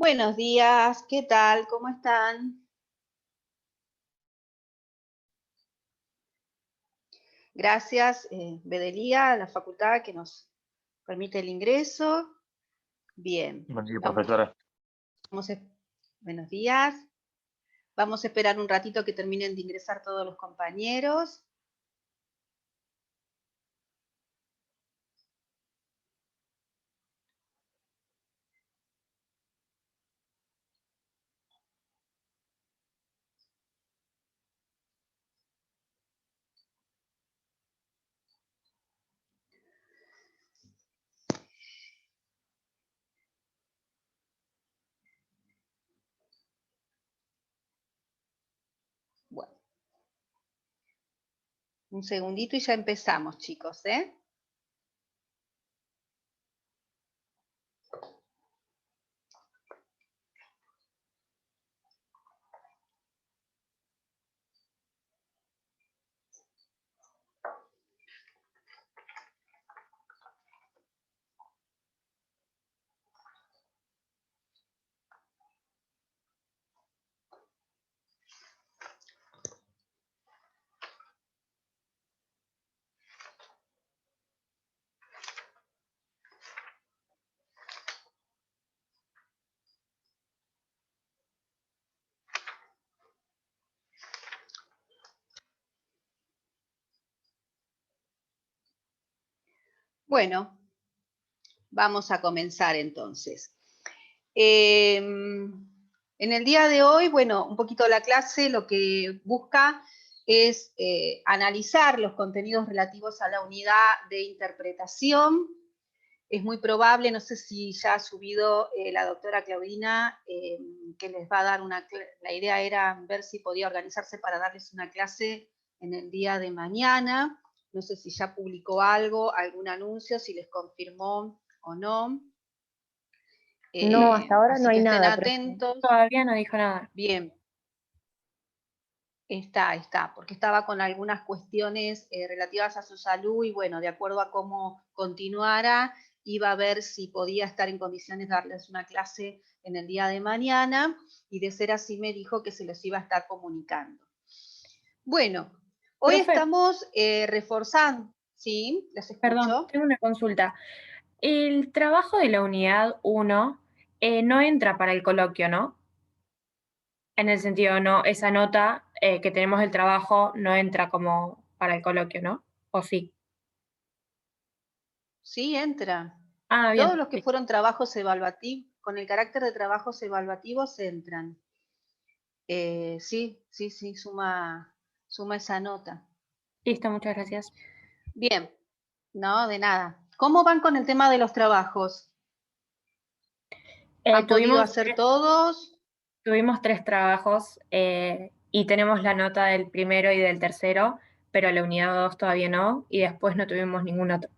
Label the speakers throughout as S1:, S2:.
S1: Buenos días, ¿qué tal? ¿Cómo están? Gracias, Bedelía, a la facultad que nos permite el ingreso. Bien,
S2: Buen día,
S1: vamos,
S2: profesora.
S1: vamos a- buenos días. Vamos a esperar un ratito que terminen de ingresar todos los compañeros. Bueno, un segundito y ya empezamos, chicos, ¿eh? Bueno, vamos a comenzar entonces. En el día de hoy, bueno, un poquito la clase lo que busca es analizar los contenidos relativos a la unidad de interpretación. Es muy probable, no sé si ya ha subido la doctora Claudina, que les va a dar la idea era ver si podía organizarse para darles una clase en el día de mañana. No sé si ya publicó algo, algún anuncio, si les confirmó o no.
S3: No, hasta ahora no
S1: Así
S3: hay
S1: que estén
S3: nada, profe.
S1: atentos.
S3: Todavía no dijo nada.
S1: Bien, está, porque estaba con algunas cuestiones relativas a su salud y bueno, de acuerdo a cómo continuara, iba a ver si podía estar en condiciones de darles una clase en el día de mañana y de ser así me dijo que se los iba a estar comunicando. Bueno, hoy
S3: Profe,
S1: estamos reforzando, ¿sí? ¿Les
S3: perdón,
S1: escucho?
S3: tengo una consulta. El trabajo de la unidad 1 no entra para el coloquio, ¿no? En el sentido, no, esa nota que tenemos del trabajo no entra como para el coloquio, ¿no? ¿O sí?
S1: Sí, entra.
S3: Ah,
S1: Todos
S3: bien.
S1: los que fueron trabajos evaluativos, con el carácter de trabajos evaluativos entran. Sí, suma esa nota.
S3: Listo, muchas gracias.
S1: Bien, no, de nada. ¿Cómo van con el tema de los trabajos? ¿Han podido
S3: Tuvimos
S1: hacer todos?
S3: tuvimos 3 trabajos y tenemos la nota del primero y del tercero, pero la unidad 2 todavía no, y después no tuvimos ningún otro.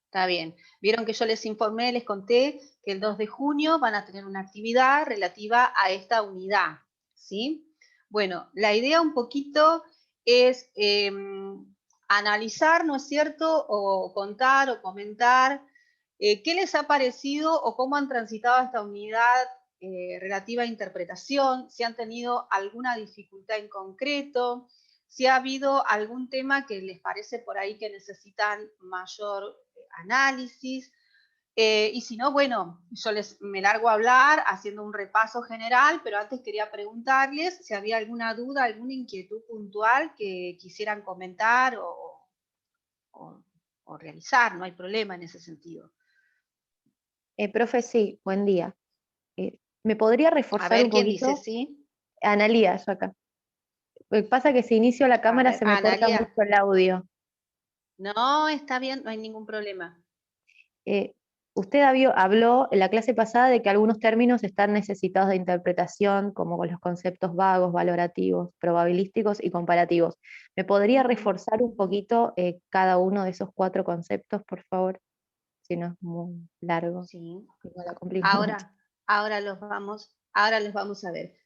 S1: Está bien. Vieron que yo les informé, les conté que el 2 de junio van a tener una actividad relativa a esta unidad, ¿sí? Bueno, la idea un poquito es analizar, ¿no es cierto? O contar o comentar qué les ha parecido o cómo han transitado esta unidad relativa a interpretación, si han tenido alguna dificultad en concreto, si ha habido algún tema que les parece por ahí que necesitan mayor análisis. Y si no, bueno, me largo a hablar haciendo un repaso general, pero antes quería preguntarles si había alguna duda, alguna inquietud puntual que quisieran comentar o, o realizar, no hay problema en ese sentido.
S4: Profe, sí, buen día. ¿Me podría
S1: A
S4: reforzar
S1: ver,
S4: un
S1: ¿quién dice
S4: poquito?
S1: sí?
S4: Analía, yo acá. Pasa que si inicio la
S1: A
S4: cámara
S1: ver,
S4: se me corta
S1: Analia.
S4: mucho el audio.
S1: No, está bien, no hay ningún problema.
S4: Eh, Usted habló en la clase pasada de que algunos términos están necesitados de interpretación, como con los conceptos vagos, valorativos, probabilísticos y comparativos. ¿Me podría reforzar un poquito cada uno de esos 4 conceptos, por favor? Si no es muy largo,
S1: Sí.
S4: no la complico mucho.
S1: Ahora los vamos a ver.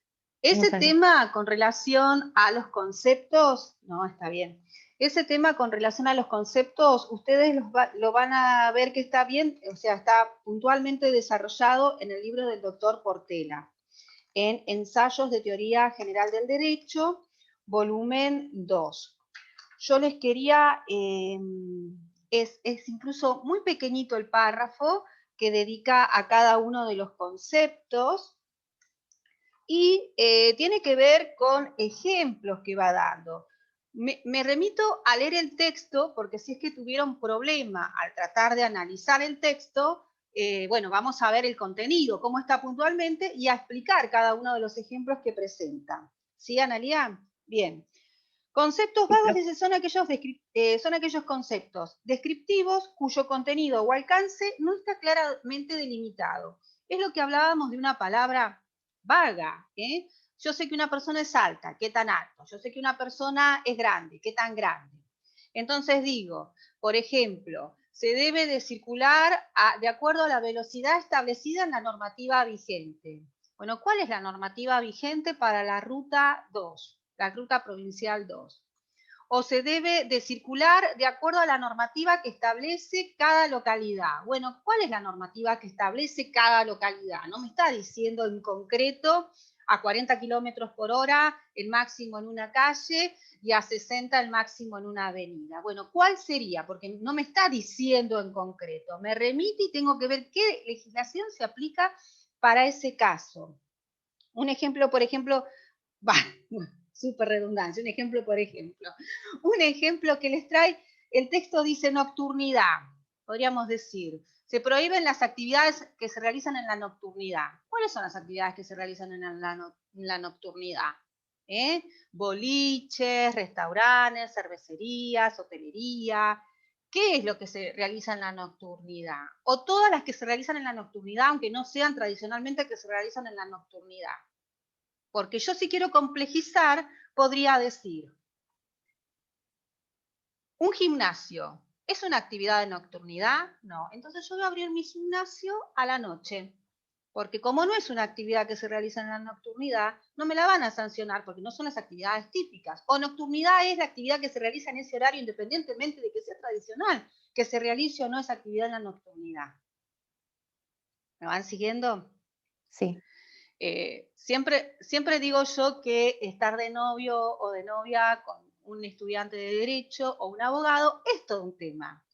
S1: Ese tema con relación a los conceptos, no, está bien. Ese tema con relación a los conceptos, ustedes lo van a ver que está bien, o sea, está puntualmente desarrollado en el libro del doctor Portela, en Ensayos de Teoría General del Derecho, volumen 2. Yo les quería, es incluso muy pequeñito el párrafo que dedica a cada uno de los conceptos, y tiene que ver con ejemplos que va dando. Me remito a leer el texto, porque si es que tuvieron problema al tratar de analizar el texto, bueno, vamos a ver el contenido, cómo está puntualmente, y a explicar cada uno de los ejemplos que presenta. ¿Sí, Analía? Bien. Conceptos vagos son aquellos conceptos descriptivos cuyo contenido o alcance no está claramente delimitado. Es lo que hablábamos de una palabra vaga. Yo sé que una persona es alta, ¿qué tan alto? Yo sé que una persona es grande, ¿qué tan grande? Entonces digo, por ejemplo, se debe de circular de acuerdo a la velocidad establecida en la normativa vigente. Bueno, ¿cuál es la normativa vigente para la ruta 2? La ruta provincial 2. O se debe de circular de acuerdo a la normativa que establece cada localidad. Bueno, ¿cuál es la normativa que establece cada localidad? No me está diciendo en concreto a 40 kilómetros por hora el máximo en una calle y a 60 el máximo en una avenida. Bueno, ¿cuál sería? Porque no me está diciendo en concreto. Me remite y tengo que ver qué legislación se aplica para ese caso. Un ejemplo, por ejemplo, súper redundancia, un ejemplo, por ejemplo. Un ejemplo que les trae, el texto dice nocturnidad, podríamos decir. Se prohíben las actividades que se realizan en la nocturnidad. ¿Cuáles son las actividades que se realizan en la nocturnidad? Boliches, restaurantes, cervecerías, hotelería. ¿Qué es lo que se realiza en la nocturnidad? O todas las que se realizan en la nocturnidad, aunque no sean tradicionalmente que se realizan en la nocturnidad. Porque yo, si quiero complejizar, podría decir, ¿un gimnasio es una actividad de nocturnidad? No. Entonces yo voy a abrir mi gimnasio a la noche. Porque como no es una actividad que se realiza en la nocturnidad, no me la van a sancionar porque no son las actividades típicas. O nocturnidad es la actividad que se realiza en ese horario independientemente de que sea tradicional, que se realice o no esa actividad en la nocturnidad. ¿Me van siguiendo?
S4: Sí.
S1: Siempre digo yo que estar de novio o de novia con un estudiante de Derecho o un abogado es todo un tema,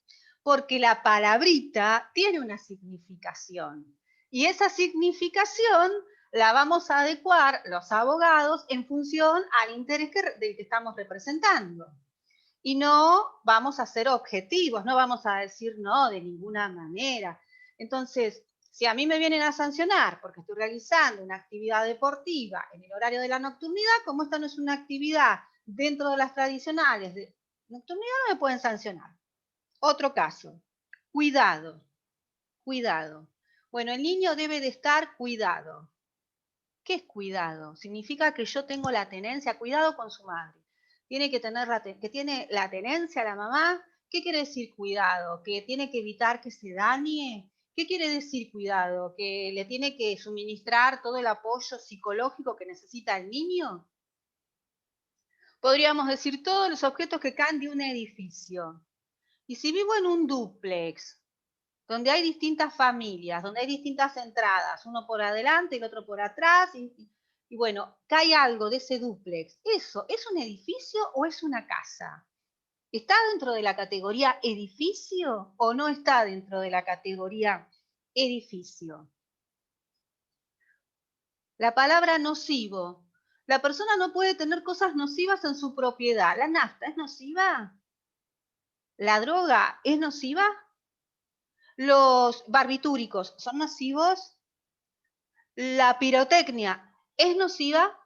S1: porque la palabrita tiene una significación, y esa significación la vamos a adecuar los abogados en función al interés del que estamos representando. Y no vamos a ser objetivos, no vamos a decir no de ninguna manera. Entonces, si a mí me vienen a sancionar porque estoy realizando una actividad deportiva en el horario de la nocturnidad, como esta no es una actividad dentro de las tradicionales de nocturnidad, no me pueden sancionar. Otro caso, cuidado, cuidado. Bueno, el niño debe de estar cuidado. ¿Qué es cuidado? Significa que yo tengo la tenencia, cuidado con su madre. Tiene que tener que tiene la tenencia la mamá. ¿Qué quiere decir cuidado? ¿Que tiene que evitar que se dañe? ¿Qué quiere decir cuidado? ¿Que le tiene que suministrar todo el apoyo psicológico que necesita el niño? Podríamos decir todos los objetos que caen de un edificio. Y si vivo en un dúplex, donde hay distintas familias, donde hay distintas entradas, uno por adelante, el otro por atrás, y bueno, cae algo de ese dúplex. ¿Eso es un edificio o es una casa? ¿Está dentro de la categoría edificio o no está dentro de la categoría edificio? La palabra nocivo. La persona no puede tener cosas nocivas en su propiedad. ¿La nafta es nociva? ¿La droga es nociva? ¿Los barbitúricos son nocivos? ¿La pirotecnia es nociva?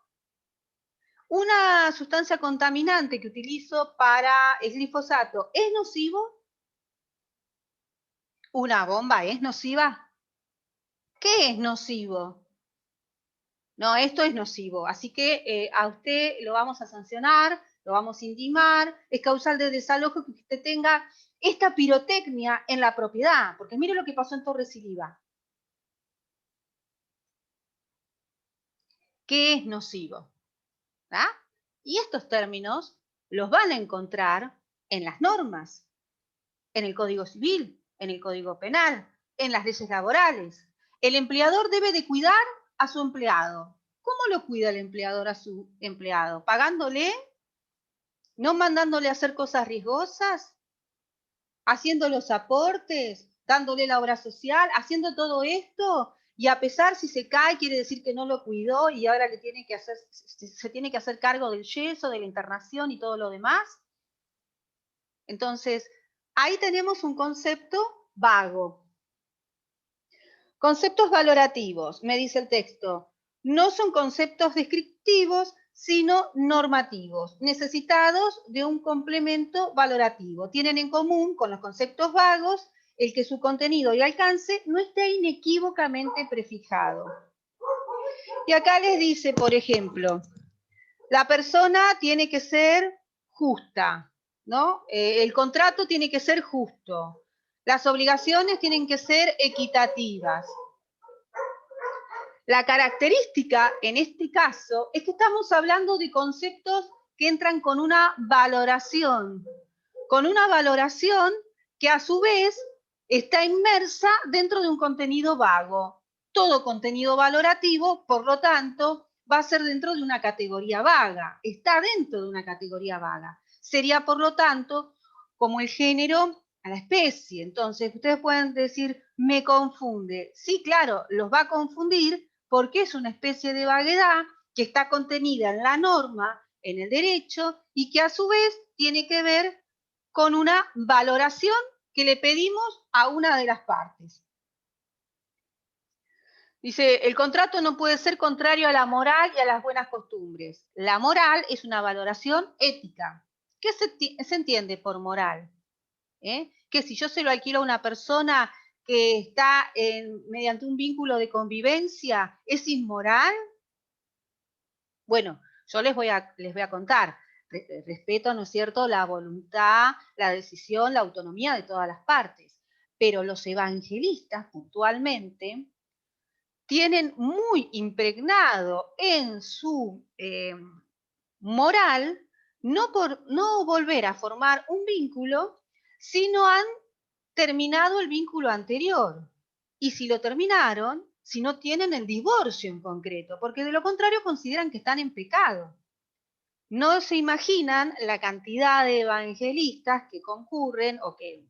S1: ¿Una sustancia contaminante que utilizo para el glifosato es nocivo? ¿Una bomba es nociva? ¿Qué es nocivo? No, esto es nocivo, así que a usted lo vamos a sancionar, lo vamos a intimar, es causal de desalojo que usted tenga esta pirotecnia en la propiedad, porque mire lo que pasó en Torres y Liva. qué es nocivo. ¿Ah? Y estos términos los van a encontrar en las normas, en el Código Civil, en el Código Penal, en las leyes laborales. El empleador debe de cuidar a su empleado. ¿Cómo lo cuida el empleador a su empleado? ¿Pagándole? ¿No mandándole a hacer cosas riesgosas? ¿Haciendo los aportes? ¿Dándole la obra social? ¿Haciendo todo esto? Y a pesar si se cae, quiere decir que no lo cuidó y ahora se tiene que hacer cargo del yeso, de la internación y todo lo demás. Entonces, ahí tenemos un concepto vago. Conceptos valorativos, me dice el texto, no son conceptos descriptivos, sino normativos, necesitados de un complemento valorativo. Tienen en común con los conceptos vagos el que su contenido y alcance no esté inequívocamente prefijado. Y acá les dice, por ejemplo, la persona tiene que ser justa, ¿no? El contrato tiene que ser justo. Las obligaciones tienen que ser equitativas. La característica en este caso es que estamos hablando de conceptos que entran con una valoración que a su vez está inmersa dentro de un contenido vago. Todo contenido valorativo, por lo tanto, va a ser dentro de una categoría vaga, está dentro de una categoría vaga. Sería, por lo tanto, como el género a la especie. Entonces, ustedes pueden decir, me confunde. Sí, claro, los va a confundir porque es una especie de vaguedad que está contenida en la norma, en el derecho, y que a su vez tiene que ver con una valoración que le pedimos a una de las partes. Dice, el contrato no puede ser contrario a la moral y a las buenas costumbres. La moral es una valoración ética. ¿Qué se entiende por moral? Que si yo se lo alquilo a una persona que está mediante un vínculo de convivencia, ¿es inmoral? Bueno, yo les voy a contar. Respeto, ¿no es cierto?, la voluntad, la decisión, la autonomía de todas las partes. Pero los evangelistas, puntualmente, tienen muy impregnado en su moral no volver a formar un vínculo si no han terminado el vínculo anterior. Y si lo terminaron, si no tienen el divorcio en concreto, porque de lo contrario consideran que están en pecado. No se imaginan la cantidad de evangelistas que concurren o que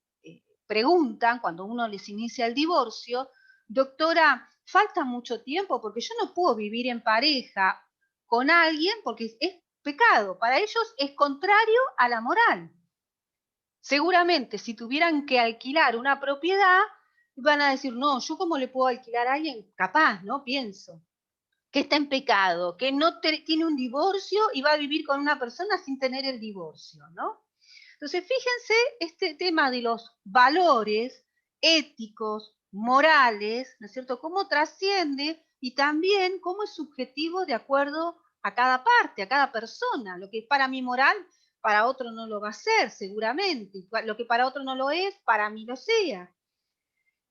S1: preguntan cuando uno les inicia el divorcio, doctora, falta mucho tiempo porque yo no puedo vivir en pareja con alguien porque es pecado. Para ellos es contrario a la moral. Seguramente si tuvieran que alquilar una propiedad, van a decir, no, ¿yo cómo le puedo alquilar a alguien? Capaz, ¿no? Pienso. Que está en pecado, que no tiene un divorcio y va a vivir con una persona sin tener el divorcio, ¿no? Entonces, fíjense este tema de los valores éticos, morales, ¿no es cierto? Cómo trasciende y también cómo es subjetivo de acuerdo a cada parte, a cada persona. Lo que es para mí moral, para otro no lo va a ser, seguramente. Lo que para otro no lo es, para mí lo sea.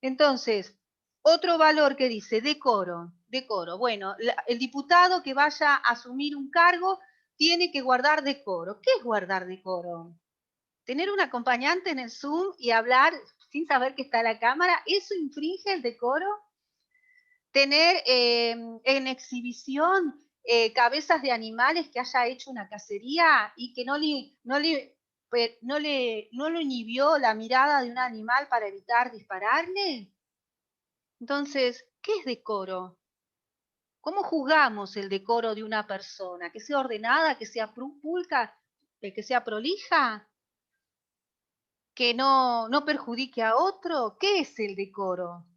S1: Entonces, otro valor que dice decoro. Decoro. Bueno, el diputado que vaya a asumir un cargo tiene que guardar decoro. ¿Qué es guardar decoro? Tener un acompañante en el Zoom y hablar sin saber que está la cámara, ¿eso infringe el decoro? Tener en exhibición cabezas de animales que haya hecho una cacería y que no lo inhibió la mirada de un animal para evitar dispararle. Entonces, ¿qué es decoro? ¿Cómo juzgamos el decoro de una persona? ¿Que sea ordenada, que sea pulcra, que sea prolija? ¿Que no perjudique a otro? ¿Qué es el decoro?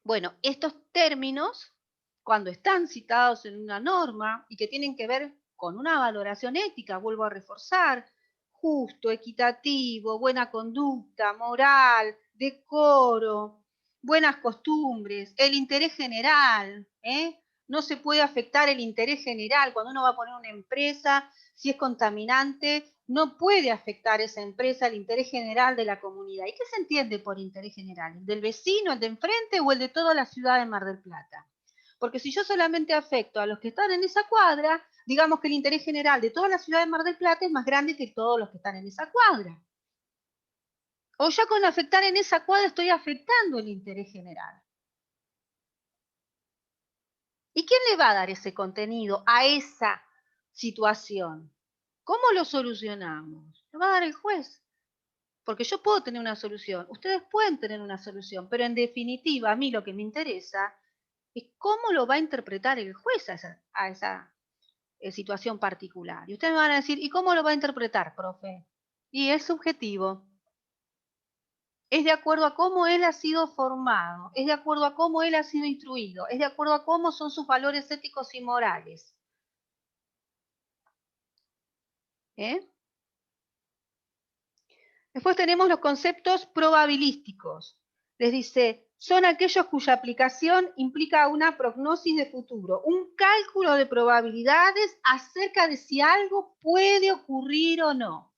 S1: Bueno, estos términos, cuando están citados en una norma y que tienen que ver con una valoración ética, vuelvo a reforzar, justo, equitativo, buena conducta, moral, decoro, buenas costumbres, el interés general, no se puede afectar el interés general. Cuando uno va a poner una empresa, si es contaminante, no puede afectar esa empresa el interés general de la comunidad. ¿Y qué se entiende por interés general? ¿El del vecino, el de enfrente o el de toda la ciudad de Mar del Plata? Porque si yo solamente afecto a los que están en esa cuadra, digamos que el interés general de toda la ciudad de Mar del Plata es más grande que todos los que están en esa cuadra. O yo con afectar en esa cuadra estoy afectando el interés general. ¿Y quién le va a dar ese contenido a esa situación? ¿Cómo lo solucionamos? Lo va a dar el juez. Porque yo puedo tener una solución, ustedes pueden tener una solución, pero en definitiva a mí lo que me interesa es cómo lo va a interpretar el juez a esa situación particular. Y ustedes me van a decir, ¿y cómo lo va a interpretar, profe? Y es subjetivo. Es de acuerdo a cómo él ha sido formado, es de acuerdo a cómo él ha sido instruido, es de acuerdo a cómo son sus valores éticos y morales. ¿Eh? Después tenemos los conceptos probabilísticos. Les dice, son aquellos cuya aplicación implica una prognosis de futuro, un cálculo de probabilidades acerca de si algo puede ocurrir o no.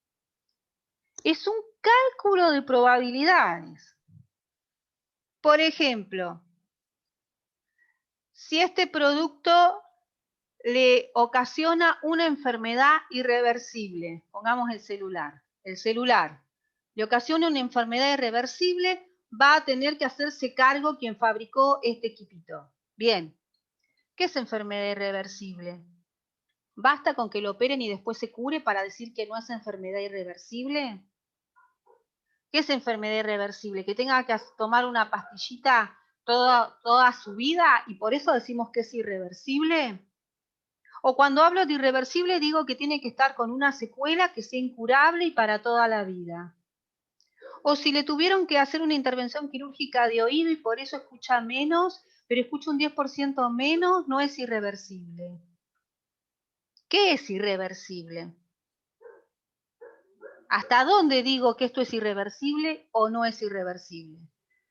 S1: Es un cálculo de probabilidades. Por ejemplo, si este producto le ocasiona una enfermedad irreversible, pongamos el celular le ocasiona una enfermedad irreversible, va a tener que hacerse cargo quien fabricó este equipito. Bien, ¿qué es enfermedad irreversible? ¿Basta con que lo operen y después se cure para decir que no es enfermedad irreversible? ¿Qué es enfermedad irreversible? Que tenga que tomar una pastillita toda su vida y por eso decimos que es irreversible. O cuando hablo de irreversible digo que tiene que estar con una secuela que sea incurable y para toda la vida. O si le tuvieron que hacer una intervención quirúrgica de oído y por eso escucha menos, pero escucha un 10% menos, no es irreversible. ¿Qué es irreversible? ¿Hasta dónde digo que esto es irreversible o no es irreversible?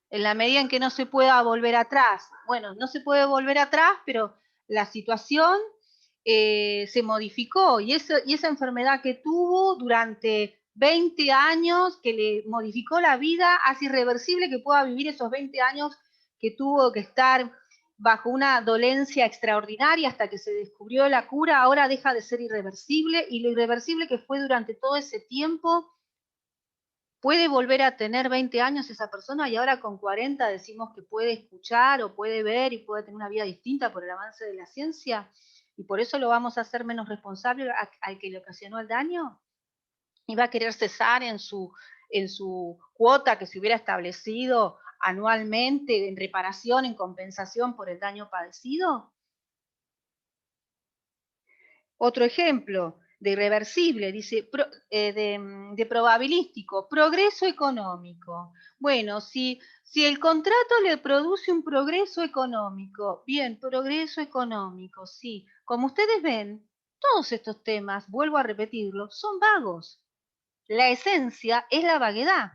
S1: En la medida en que no se pueda volver atrás. Bueno, no se puede volver atrás, pero la situación se modificó y esa enfermedad que tuvo durante 20 años, que le modificó la vida, hace irreversible que pueda vivir esos 20 años que tuvo que estar bajo una dolencia extraordinaria hasta que se descubrió la cura, ahora deja de ser irreversible y lo irreversible que fue durante todo ese tiempo puede volver a tener 20 años esa persona y ahora con 40 decimos que puede escuchar o puede ver y puede tener una vida distinta por el avance de la ciencia y por eso lo vamos a hacer menos responsable al que le ocasionó el daño y va a querer cesar en su cuota que se hubiera establecido anualmente en reparación, en compensación por el daño padecido. Otro ejemplo de irreversible, dice, de probabilístico, progreso económico. Bueno, si el contrato le produce un progreso económico, bien, progreso económico, sí. Como ustedes ven, todos estos temas, vuelvo a repetirlo, son vagos. La esencia es la vaguedad.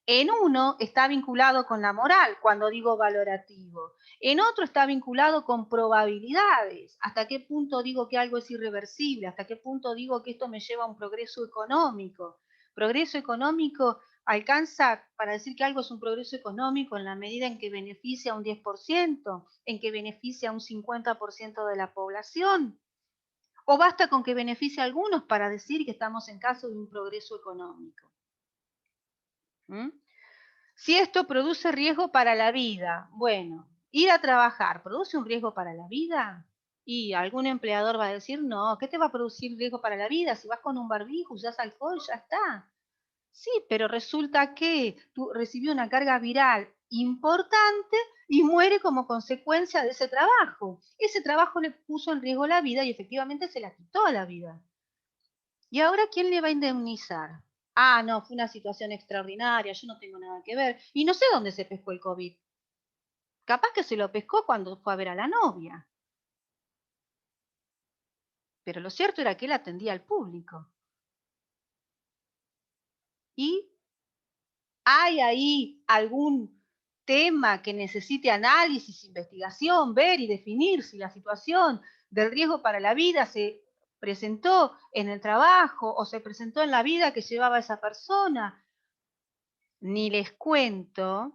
S1: En uno está vinculado con la moral, cuando digo valorativo. En otro está vinculado con probabilidades. ¿Hasta qué punto digo que algo es irreversible? ¿Hasta qué punto digo que esto me lleva a un progreso económico? Progreso económico alcanza para decir que algo es un progreso económico en la medida en que beneficia a un 10%, en que beneficia a un 50% de la población. ¿O basta con que beneficie a algunos para decir que estamos en caso de un progreso económico? ¿Mm? Si esto produce riesgo para la vida, bueno, ir a trabajar, ¿produce un riesgo para la vida? Y algún empleador va a decir, no, ¿qué te va a producir riesgo para la vida? Si vas con un barbijo, usas alcohol, ya está. Sí, pero resulta que tú recibió una carga viral importante y muere como consecuencia de ese trabajo. Ese trabajo le puso en riesgo la vida y efectivamente se la quitó la vida. ¿Y ahora quién le va a indemnizar? Ah, no, fue una situación extraordinaria, yo no tengo nada que ver. Y no sé dónde se pescó el COVID. Capaz que se lo pescó cuando fue a ver a la novia. Pero lo cierto era que él atendía al público. ¿Y hay ahí algún tema que necesite análisis, investigación, ver y definir si la situación del riesgo para la vida se presentó en el trabajo o se presentó en la vida que llevaba esa persona? Ni les cuento,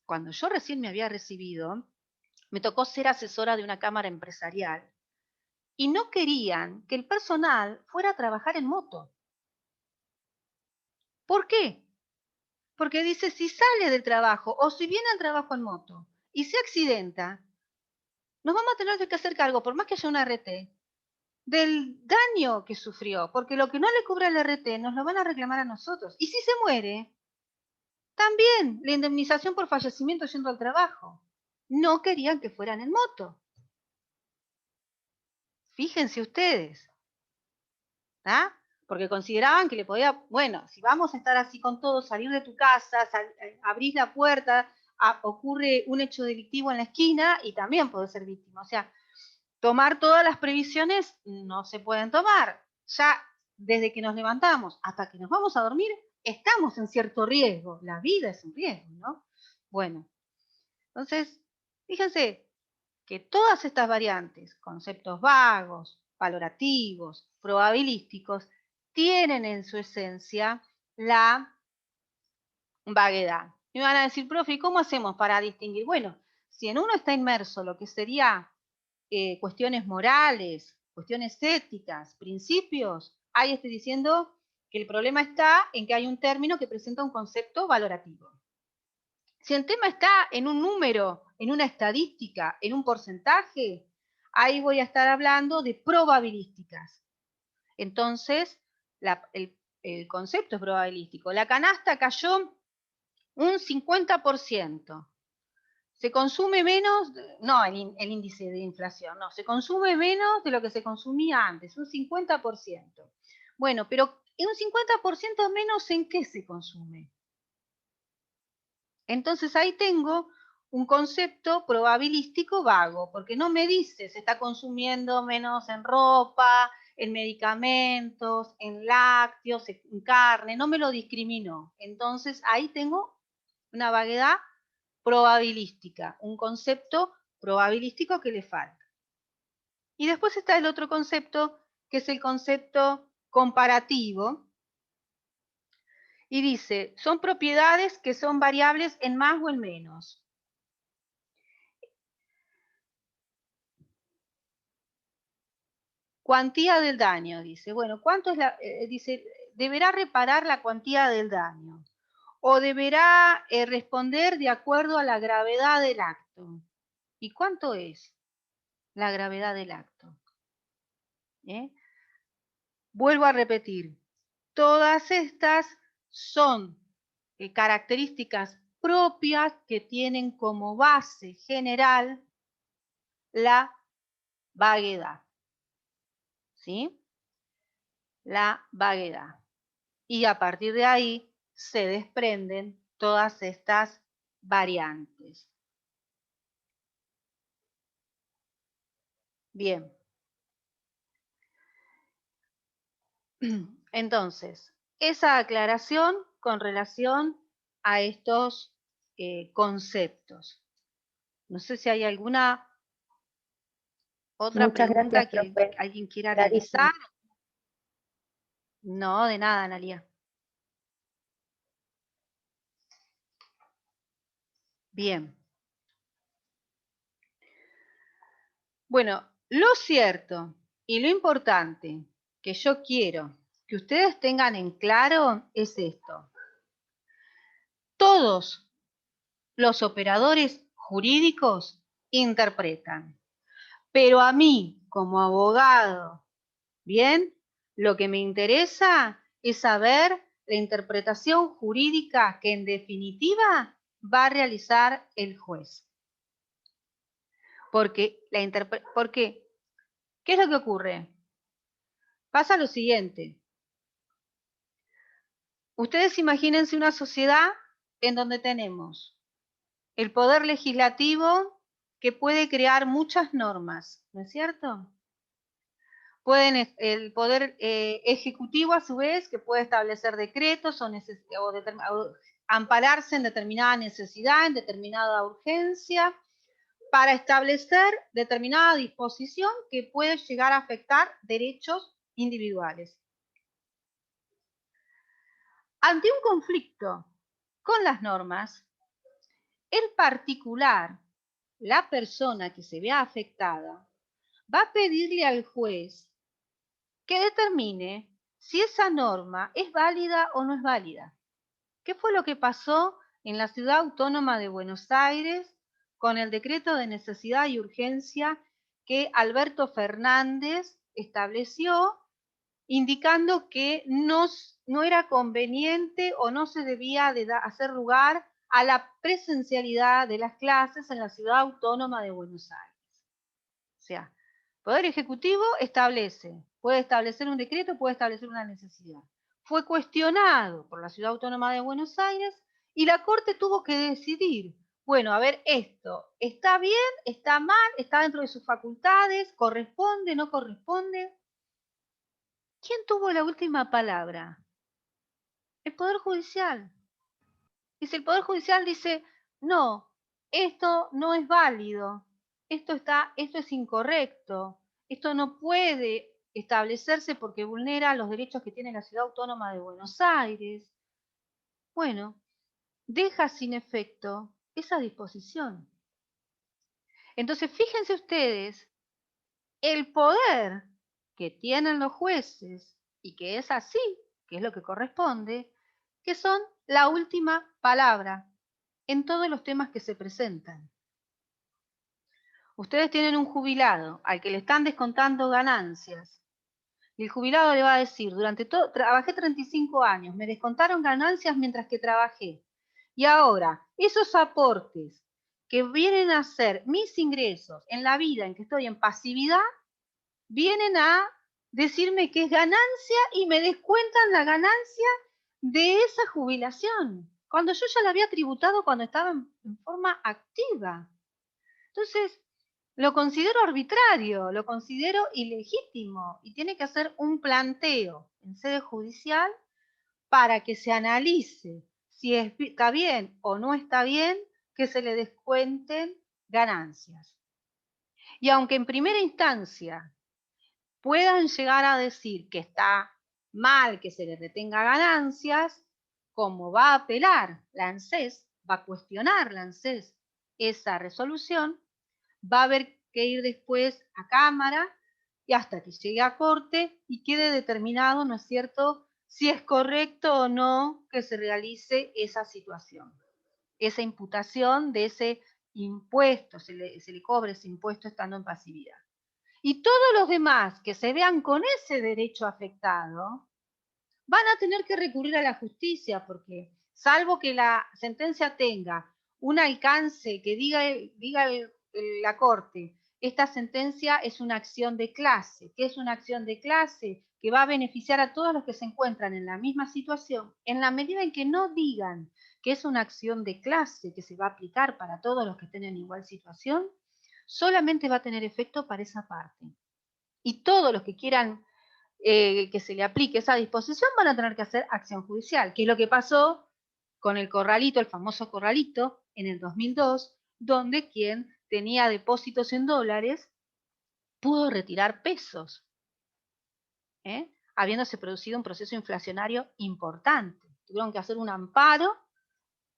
S1: cuando yo recién me había recibido, me tocó ser asesora de una cámara empresarial y no querían que el personal fuera a trabajar en moto. ¿Por qué? Porque dice, si sale del trabajo o si viene al trabajo en moto y se accidenta, nos vamos a tener que hacer cargo, por más que haya una RT, del daño que sufrió, porque lo que no le cubre el RT nos lo van a reclamar a nosotros. Y si se muere, también la indemnización por fallecimiento yendo al trabajo. No querían que fueran en moto. Fíjense ustedes, ¿ah? Porque consideraban que le podía, bueno, si vamos a estar así con todo, salir de tu casa, abrís la puerta, ocurre un hecho delictivo en la esquina y también podés ser víctima. O sea, tomar todas las previsiones no se pueden tomar. Ya desde que nos levantamos hasta que nos vamos a dormir, estamos en cierto riesgo. La vida es un riesgo, ¿no? Bueno, entonces, fíjense que todas estas variantes, conceptos vagos, valorativos, probabilísticos, tienen en su esencia la vaguedad. Me van a decir, profe, ¿y cómo hacemos para distinguir? Bueno, si en uno está inmerso lo que sería cuestiones morales, cuestiones éticas, principios, ahí estoy diciendo que el problema está en que hay un término que presenta un concepto valorativo. Si el tema está en un número, en una estadística, en un porcentaje, ahí voy a estar hablando de probabilísticas. Entonces, el concepto es probabilístico. La canasta cayó un 50%. Se consume menos, no el índice de inflación, no, se consume menos de lo que se consumía antes, un 50%. Bueno, pero un 50% menos ¿en qué se consume? Entonces ahí tengo un concepto probabilístico vago, porque no me dice se está consumiendo menos en ropa, en medicamentos, en lácteos, en carne, no me lo discriminó. Entonces ahí tengo una vaguedad probabilística, un concepto probabilístico que le falta. Y después está el otro concepto, que es el concepto comparativo, y dice, son propiedades que son variables en más o en menos. Cuantía del daño, dice. Bueno, ¿cuánto es la...? Dice, deberá reparar la cuantía del daño o deberá responder de acuerdo a la gravedad del acto. ¿Y cuánto es la gravedad del acto? Vuelvo a repetir, todas estas son características propias que tienen como base general la vaguedad. ¿Sí? La vaguedad. Y a partir de ahí se desprenden todas estas variantes. Bien. Entonces, esa aclaración con relación a estos conceptos. No sé si hay alguna otra
S4: Muchas
S1: pregunta
S4: gracias,
S1: que
S4: profe.
S1: alguien quiera
S4: Clarísimo.
S1: realizar. No, de nada, Analia. Bien. Bueno, lo cierto y lo importante que yo quiero que ustedes tengan en claro es esto. Todos los operadores jurídicos interpretan, pero a mí, como abogado, bien, lo que me interesa es saber la interpretación jurídica que en definitiva va a realizar el juez. Porque ¿qué es lo que ocurre? Pasa lo siguiente. Ustedes imagínense una sociedad en donde tenemos el poder legislativo que puede crear muchas normas, ¿no es cierto? El poder ejecutivo, a su vez, que puede establecer decretos o ampararse en determinada necesidad, en determinada urgencia, para establecer determinada disposición que puede llegar a afectar derechos individuales. Ante un conflicto con las normas, el particular la persona que se vea afectada va a pedirle al juez que determine si esa norma es válida o no es válida. ¿Qué fue lo que pasó en la Ciudad Autónoma de Buenos Aires con el decreto de necesidad y urgencia que Alberto Fernández estableció, indicando que no era conveniente o no se debía de hacer lugar a la presencialidad de las clases en la Ciudad Autónoma de Buenos Aires? O sea, el Poder Ejecutivo puede establecer un decreto, puede establecer una necesidad. Fue cuestionado por la Ciudad Autónoma de Buenos Aires y la Corte tuvo que decidir, bueno, a ver, esto, ¿está bien? ¿Está mal? ¿Está dentro de sus facultades? ¿Corresponde? ¿No corresponde? ¿Quién tuvo la última palabra? El Poder Judicial. Dice, el Poder Judicial dice, no, esto no es válido, esto es incorrecto, esto no puede establecerse porque vulnera los derechos que tiene la Ciudad Autónoma de Buenos Aires. Bueno, deja sin efecto esa disposición. Entonces, fíjense ustedes, el poder que tienen los jueces, y que es así, que es lo que corresponde, que son la última palabra en todos los temas que se presentan. Ustedes tienen un jubilado al que le están descontando ganancias, y el jubilado le va a decir, trabajé 35 años, me descontaron ganancias mientras que trabajé, y ahora esos aportes que vienen a ser mis ingresos en la vida en que estoy en pasividad, vienen a decirme que es ganancia y me descuentan la ganancia de esa jubilación, cuando yo ya la había tributado cuando estaba en forma activa. Entonces, lo considero arbitrario, lo considero ilegítimo y tiene que hacer un planteo en sede judicial para que se analice si está bien o no está bien que se le descuenten ganancias. Y aunque en primera instancia puedan llegar a decir que está mal que se le retenga ganancias, como va a apelar la ANSES, va a cuestionar la ANSES esa resolución, va a haber que ir después a Cámara y hasta que llegue a Corte y quede determinado, ¿no es cierto?, si es correcto o no que se realice esa situación, esa imputación de ese impuesto, se le cobre ese impuesto estando en pasividad. Y todos los demás que se vean con ese derecho afectado van a tener que recurrir a la justicia, porque salvo que la sentencia tenga un alcance que diga la Corte, esta sentencia es una acción de clase. ¿Qué es una acción de clase? Que va a beneficiar a todos los que se encuentran en la misma situación, en la medida en que no digan que es una acción de clase que se va a aplicar para todos los que estén en igual situación, solamente va a tener efecto para esa parte. Y todos los que quieran que se le aplique esa disposición van a tener que hacer acción judicial, que es lo que pasó con el corralito, el famoso corralito, en el 2002, donde quien tenía depósitos en dólares pudo retirar pesos, habiéndose producido un proceso inflacionario importante. Tuvieron que hacer un amparo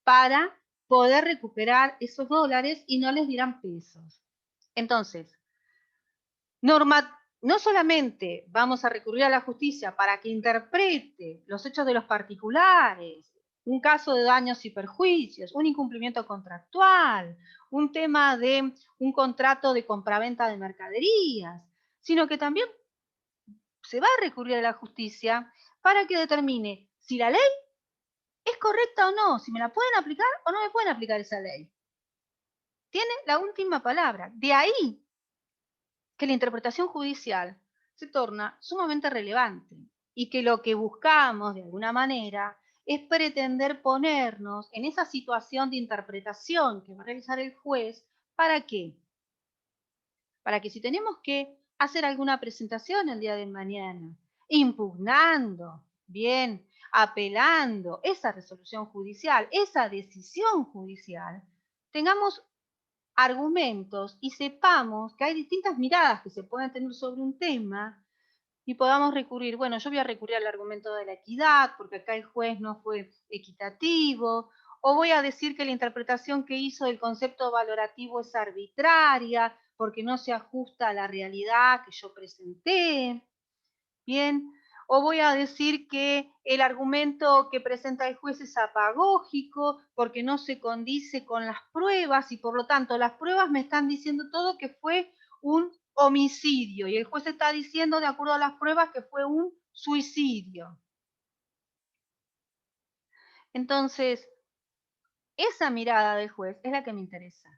S1: para poder recuperar esos dólares y no les dieran pesos. Entonces, no solamente vamos a recurrir a la justicia para que interprete los hechos de los particulares, un caso de daños y perjuicios, un incumplimiento contractual, un tema de un contrato de compraventa de mercaderías, sino que también se va a recurrir a la justicia para que determine si la ley es correcta o no, si me la pueden aplicar o no me pueden aplicar esa ley. Tiene la última palabra. De ahí que la interpretación judicial se torna sumamente relevante y que lo que buscamos de alguna manera es pretender ponernos en esa situación de interpretación que va a realizar el juez. ¿Para qué? Para que si tenemos que hacer alguna presentación el día de mañana, impugnando, bien, apelando esa resolución judicial, esa decisión judicial, tengamos argumentos y sepamos que hay distintas miradas que se pueden tener sobre un tema y podamos recurrir, bueno, yo voy a recurrir al argumento de la equidad porque acá el juez no fue equitativo, o voy a decir que la interpretación que hizo del concepto valorativo es arbitraria, porque no se ajusta a la realidad que yo presenté. Bien, o voy a decir que el argumento que presenta el juez es apagógico porque no se condice con las pruebas y por lo tanto las pruebas me están diciendo todo que fue un homicidio y el juez está diciendo de acuerdo a las pruebas que fue un suicidio. Entonces, esa mirada del juez es la que me interesa.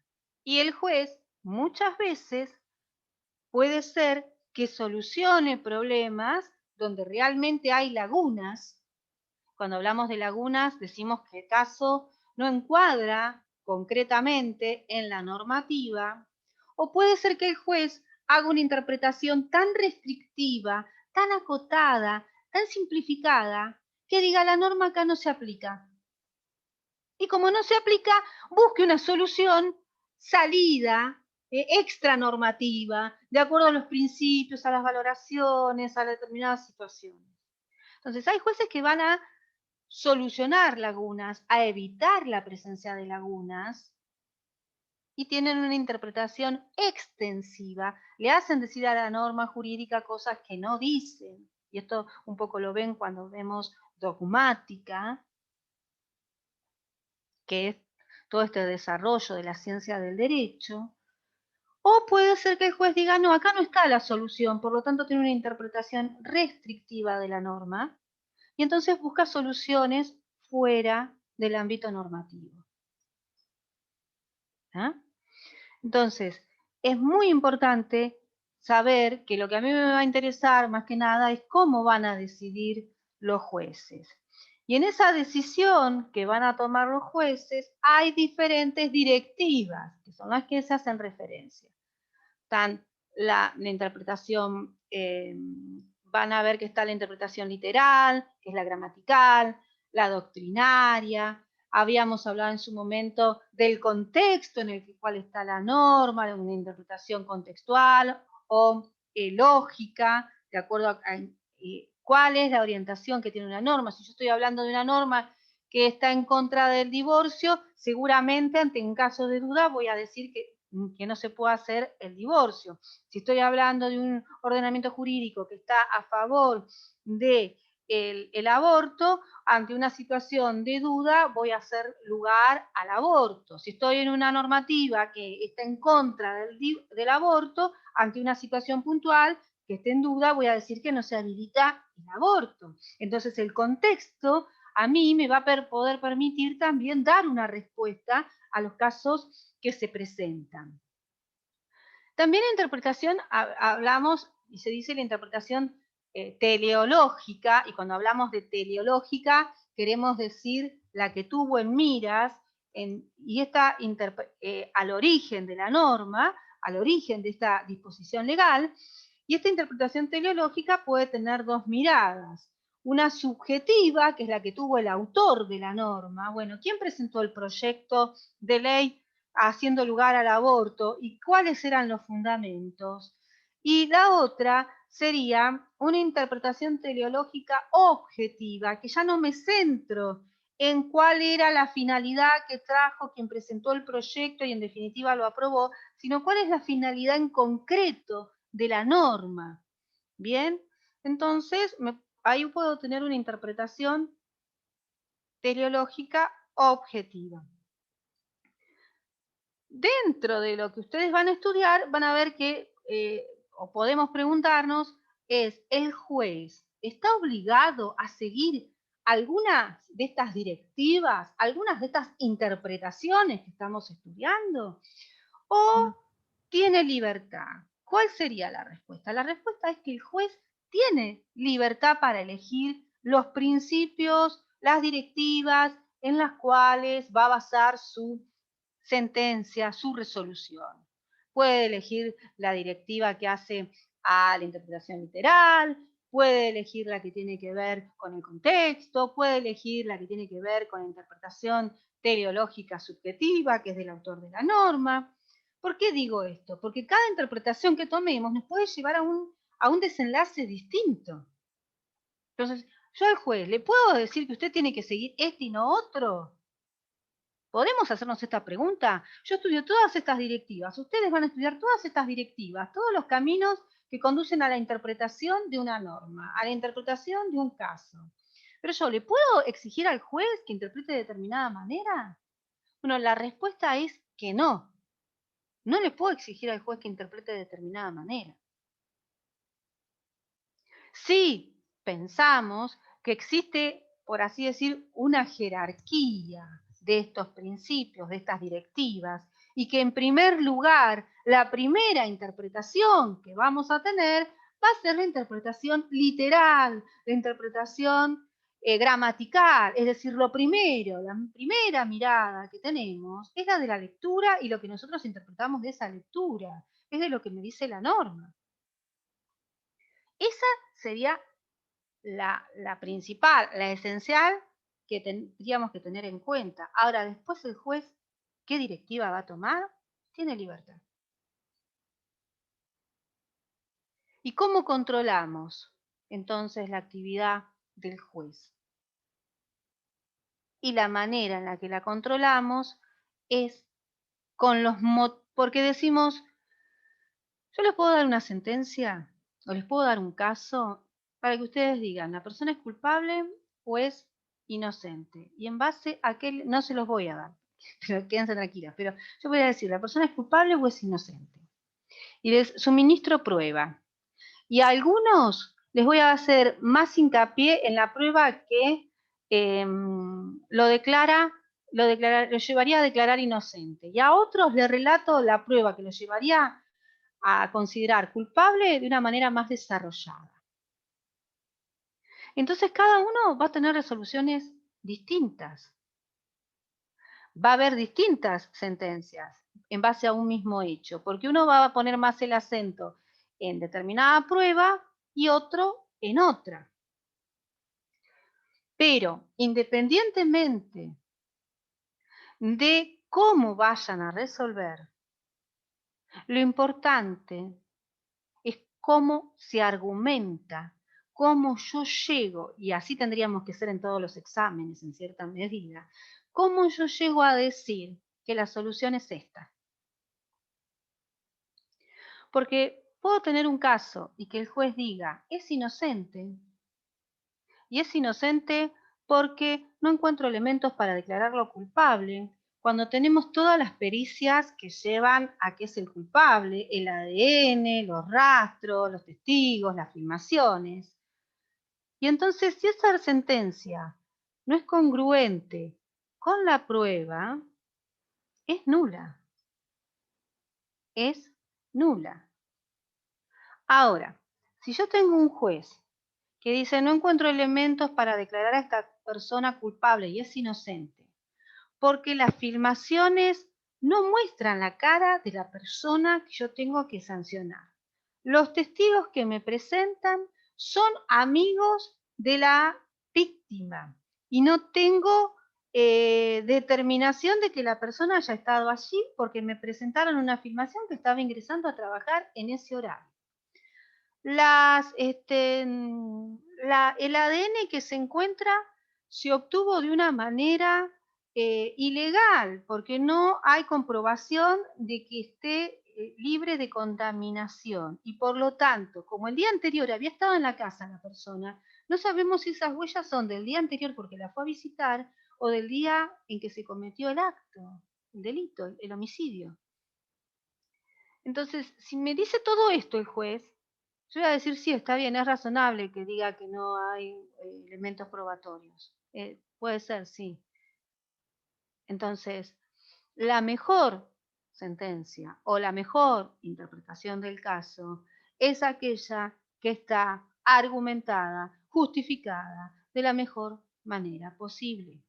S1: Y el juez muchas veces puede ser que solucione problemas donde realmente hay lagunas. Cuando hablamos de lagunas, decimos que el caso no encuadra concretamente en la normativa, o puede ser que el juez haga una interpretación tan restrictiva, tan acotada, tan simplificada, que diga la norma acá no se aplica. Y como no se aplica, busque una solución salida, extra normativa, de acuerdo a los principios, a las valoraciones, a determinadas situaciones. Entonces, hay jueces que van a solucionar lagunas, a evitar la presencia de lagunas, y tienen una interpretación extensiva, le hacen decir a la norma jurídica cosas que no dicen, y esto un poco lo ven cuando vemos dogmática, que es todo este desarrollo de la ciencia del derecho, o puede ser que el juez diga, no, acá no está la solución, por lo tanto tiene una interpretación restrictiva de la norma, y entonces busca soluciones fuera del ámbito normativo. ¿Ah? Entonces, es muy importante saber que lo que a mí me va a interesar más que nada es cómo van a decidir los jueces. Y en esa decisión que van a tomar los jueces hay diferentes directivas, que son las que se hacen referencia. Están la interpretación, van a ver que está la interpretación literal, que es la gramatical, la doctrinaria. Habíamos hablado en su momento del contexto en el cual está la norma, una interpretación contextual o lógica, de acuerdo a cuál es la orientación que tiene una norma. Si yo estoy hablando de una norma que está en contra del divorcio, seguramente ante un caso de duda voy a decir que no se puede hacer el divorcio. Si estoy hablando de un ordenamiento jurídico que está a favor de el aborto, ante una situación de duda voy a hacer lugar al aborto. Si estoy en una normativa que está en contra del aborto, ante una situación puntual que esté en duda, voy a decir que no se habilita el aborto. Entonces el contexto a mí me va a poder permitir también dar una respuesta a los casos que se presentan. También en interpretación hablamos, y se dice la interpretación teleológica, y cuando hablamos de teleológica queremos decir la que tuvo en miras, y esta al origen de la norma, al origen de esta disposición legal, y esta interpretación teleológica puede tener dos miradas. Una subjetiva, que es la que tuvo el autor de la norma. Bueno, ¿quién presentó el proyecto de ley haciendo lugar al aborto y cuáles eran los fundamentos? Y la otra sería una interpretación teleológica objetiva, que ya no me centro en cuál era la finalidad que trajo quien presentó el proyecto y en definitiva lo aprobó, sino cuál es la finalidad en concreto de la norma. Bien, entonces ahí puedo tener una interpretación teleológica objetiva. Dentro de lo que ustedes van a estudiar, van a ver que, o podemos preguntarnos, ¿el juez está obligado a seguir algunas de estas directivas, algunas de estas interpretaciones que estamos estudiando? ¿O tiene libertad? ¿Cuál sería la respuesta? La respuesta es que el juez tiene libertad para elegir los principios, las directivas en las cuales va a basar su sentencia, su resolución. Puede elegir la directiva que hace a la interpretación literal, puede elegir la que tiene que ver con el contexto, puede elegir la que tiene que ver con la interpretación teleológica subjetiva, que es del autor de la norma. ¿Por qué digo esto? Porque cada interpretación que tomemos nos puede llevar a un desenlace distinto. Entonces, yo al juez, ¿le puedo decir que usted tiene que seguir este y no otro? ¿Podemos hacernos esta pregunta? Yo estudio todas estas directivas, ustedes van a estudiar todas estas directivas, todos los caminos que conducen a la interpretación de una norma, a la interpretación de un caso. Pero yo, ¿le puedo exigir al juez que interprete de determinada manera? Bueno, la respuesta es que no. No le puedo exigir al juez que interprete de determinada manera. Sí, pensamos que existe, por así decir, una jerarquía de estos principios, de estas directivas, y que en primer lugar, la primera interpretación que vamos a tener va a ser la interpretación literal, la interpretación gramatical, es decir, lo primero, la primera mirada que tenemos es la de la lectura y lo que nosotros interpretamos de esa lectura, es de lo que me dice la norma. Esa sería la principal, la esencial que tendríamos que tener en cuenta. Ahora, después el juez, ¿qué directiva va a tomar? Tiene libertad. ¿Y cómo controlamos entonces la actividad del juez? Y la manera en la que la controlamos es con los porque decimos, yo les puedo dar una sentencia o les puedo dar un caso para que ustedes digan, ¿la persona es culpable o es inocente? Y en base a qué, no se los voy a dar, pero quédense tranquilas, pero yo voy a decir, ¿la persona es culpable o es inocente? Y les suministro prueba. Y a algunos les voy a hacer más hincapié en la prueba que lo llevaría a declarar inocente. Y a otros les relato la prueba que lo llevaría a considerar culpable de una manera más desarrollada. Entonces cada uno va a tener resoluciones distintas. Va a haber distintas sentencias en base a un mismo hecho, porque uno va a poner más el acento en determinada prueba y otro en otra. Pero independientemente de cómo vayan a resolver, lo importante es cómo se argumenta, cómo yo llego, y así tendríamos que ser en todos los exámenes en cierta medida, cómo yo llego a decir que la solución es esta. Porque puedo tener un caso y que el juez diga, es inocente, y es inocente porque no encuentro elementos para declararlo culpable, cuando tenemos todas las pericias que llevan a que es el culpable, el ADN, los rastros, los testigos, las filmaciones. Y entonces, si esa sentencia no es congruente con la prueba, es nula. Es nula. Ahora, si yo tengo un juez que dice no encuentro elementos para declarar a esta persona culpable y es inocente, porque las filmaciones no muestran la cara de la persona que yo tengo que sancionar. Los testigos que me presentan son amigos de la víctima y no tengo determinación de que la persona haya estado allí porque me presentaron una filmación que estaba ingresando a trabajar en ese horario. El ADN que se encuentra se obtuvo de una manera ilegal, porque no hay comprobación de que esté libre de contaminación. Y por lo tanto, como el día anterior había estado en la casa la persona, no sabemos si esas huellas son del día anterior porque la fue a visitar o del día en que se cometió el acto, el delito, el homicidio. Entonces, si me dice todo esto el juez, yo voy a decir, sí, está bien, es razonable que diga que no hay elementos probatorios. Puede ser, sí. Entonces, la mejor sentencia o la mejor interpretación del caso es aquella que está argumentada, justificada de la mejor manera posible.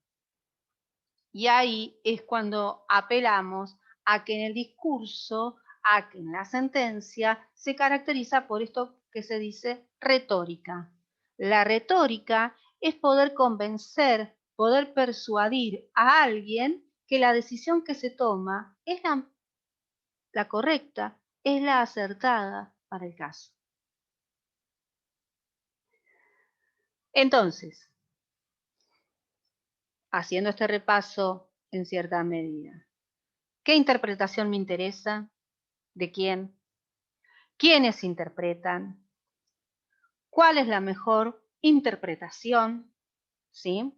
S1: Y ahí es cuando apelamos a que en el discurso, a que en la sentencia se caracteriza por esto que se dice retórica. La retórica es poder convencer, poder persuadir a alguien que la decisión que se toma es la correcta, es la acertada para el caso. Entonces, haciendo este repaso en cierta medida. ¿Qué interpretación me interesa? ¿De quién? ¿Quiénes interpretan? ¿Cuál es la mejor interpretación? ¿Sí?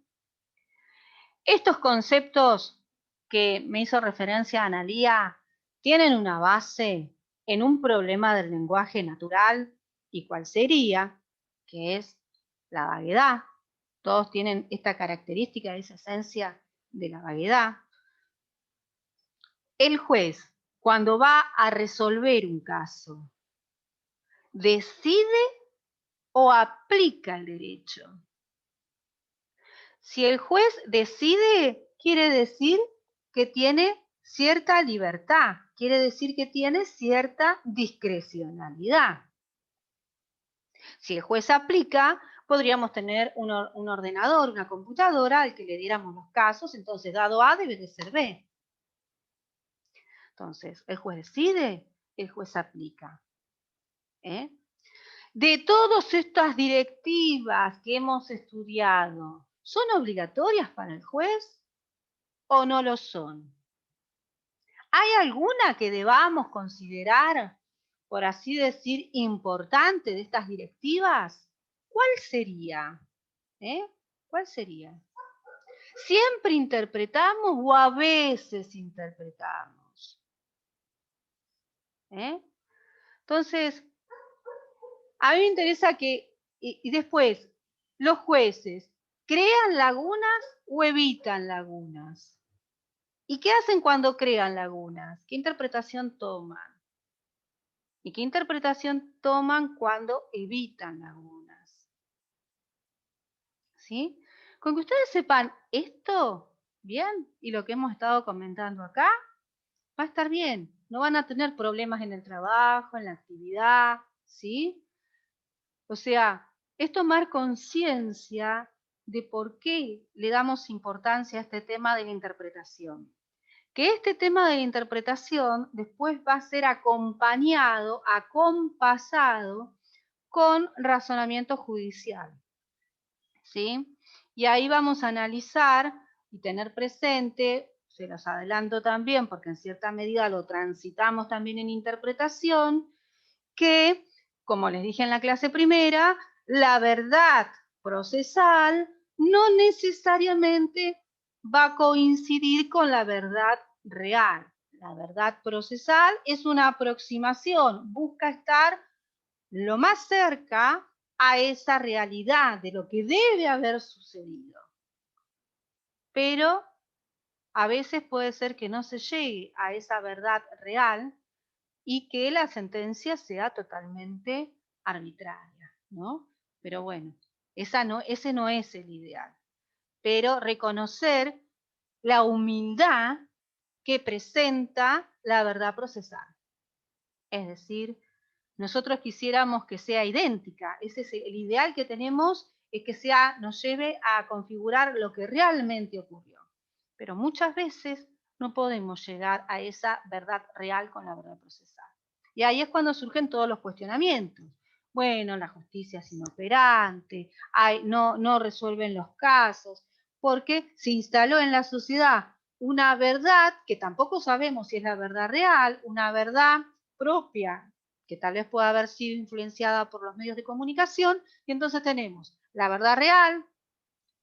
S1: Estos conceptos que me hizo referencia Analía tienen una base en un problema del lenguaje natural, y cuál sería, que es la vaguedad. Todos tienen esta característica, esa esencia de la vaguedad. El juez, cuando va a resolver un caso, ¿decide o aplica el derecho? Si el juez decide, quiere decir que tiene cierta libertad, quiere decir que tiene cierta discrecionalidad. Si el juez aplica, podríamos tener un ordenador, una computadora al que le diéramos los casos, entonces dado A debe de ser B. Entonces, el juez decide, el juez aplica. De todas estas directivas que hemos estudiado, ¿son obligatorias para el juez o no lo son? ¿Hay alguna que debamos considerar, por así decir, importante de estas directivas? ¿Cuál sería? ¿Cuál sería? ¿Siempre interpretamos o a veces interpretamos? Entonces, a mí me interesa que, y después, los jueces, ¿crean lagunas o evitan lagunas? ¿Y qué hacen cuando crean lagunas? ¿Qué interpretación toman? ¿Y qué interpretación toman cuando evitan lagunas? ¿Sí? Con que ustedes sepan esto, bien, y lo que hemos estado comentando acá, va a estar bien. No van a tener problemas en el trabajo, en la actividad, ¿sí? O sea, es tomar conciencia de por qué le damos importancia a este tema de la interpretación. Que este tema de la interpretación después va a ser acompañado, acompasado con razonamiento judicial. ¿Sí? Y ahí vamos a analizar y tener presente, se los adelanto también porque en cierta medida lo transitamos también en interpretación, que, como les dije en la clase primera, la verdad procesal no necesariamente va a coincidir con la verdad real. La verdad procesal es una aproximación, busca estar lo más cerca a esa realidad de lo que debe haber sucedido. Pero a veces puede ser que no se llegue a esa verdad real y que la sentencia sea totalmente arbitraria, ¿no? Pero bueno, ese no es el ideal. Pero reconocer la humildad que presenta la verdad procesal. Es decir, nosotros quisiéramos que sea idéntica. Ese es el ideal que tenemos, es que nos lleve a configurar lo que realmente ocurrió. Pero muchas veces no podemos llegar a esa verdad real con la verdad procesal. Y ahí es cuando surgen todos los cuestionamientos. Bueno, la justicia es inoperante, no resuelven los casos, porque se instaló en la sociedad una verdad que tampoco sabemos si es la verdad real, una verdad propia, que tal vez pueda haber sido influenciada por los medios de comunicación, y entonces tenemos la verdad real,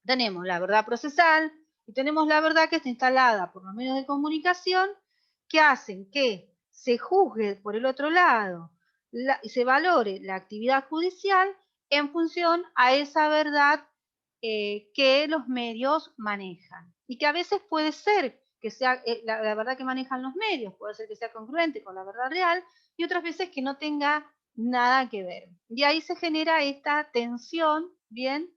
S1: tenemos la verdad procesal, y tenemos la verdad que está instalada por los medios de comunicación, que hacen que se juzgue por el otro lado y se valore la actividad judicial en función a esa verdad que los medios manejan. Y que a veces puede ser que sea la verdad que manejan los medios, puede ser que sea congruente con la verdad real, y otras veces que no tenga nada que ver. Y ahí se genera esta tensión, ¿bien?,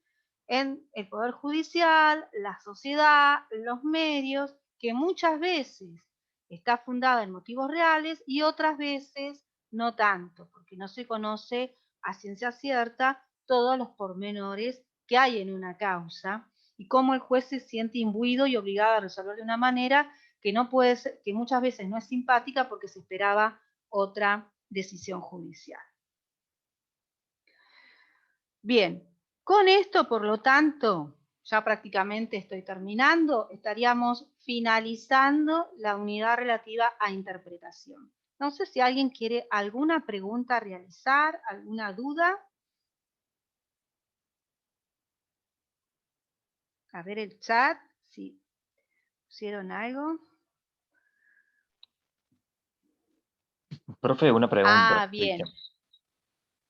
S1: en el Poder Judicial, la sociedad, los medios, que muchas veces está fundada en motivos reales y otras veces no tanto, porque no se conoce a ciencia cierta todos los pormenores que hay en una causa y cómo el juez se siente imbuido y obligado a resolver de una manera que no puede ser, que muchas veces no es simpática porque se esperaba otra decisión judicial. Bien, con esto, por lo tanto, ya prácticamente estoy terminando, estaríamos finalizando la unidad relativa a interpretación. No sé si alguien quiere alguna pregunta realizar, alguna duda. A ver el chat, si pusieron algo.
S2: Profe, una pregunta.
S1: Bien.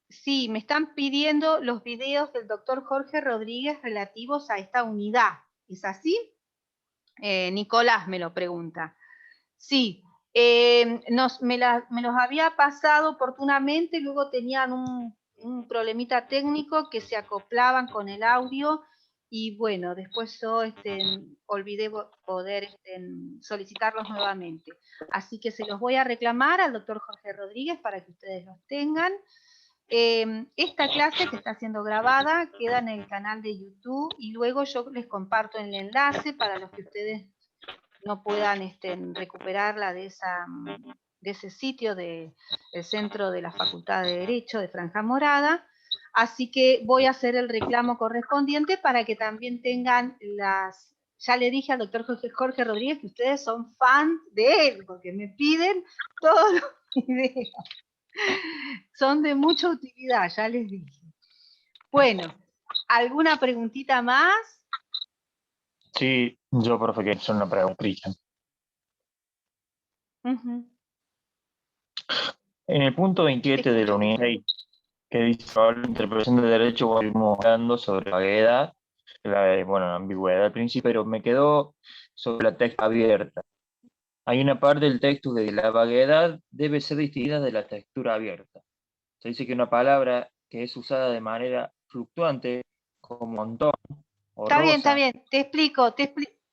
S1: Sí, me están pidiendo los videos del doctor Jorge Rodríguez relativos a esta unidad. ¿Es así? Nicolás me lo pregunta. Sí, me los había pasado oportunamente, luego tenían un problemita técnico que se acoplaban con el audio y bueno, después yo olvidé poder solicitarlos nuevamente. Así que se los voy a reclamar al doctor Jorge Rodríguez para que ustedes los tengan. Esta clase que está siendo grabada queda en el canal de YouTube y luego yo les comparto el enlace para los que ustedes no puedan recuperarla de ese sitio del centro de la Facultad de Derecho de Franja Morada. Así que voy a hacer el reclamo correspondiente para que también tengan ya le dije al doctor Jorge Rodríguez que ustedes son fans de él, porque me piden todos los videos. Son de mucha utilidad, ya les dije. Bueno, ¿alguna preguntita más?
S2: Sí, yo, profe, que es una pregunta, Cristian. En el punto 27 de la unidad 6, que dice sobre la interpretación de derecho, volvimos hablando sobre la vaguedad, la ambigüedad al principio, pero me quedó sobre la textura abierta. Hay una parte del texto que la vaguedad debe ser distinguida de la textura abierta. Se dice que una palabra que es usada de manera fluctuante, como montón o
S1: Está bien, está
S2: rosa.
S1: bien. Te explico.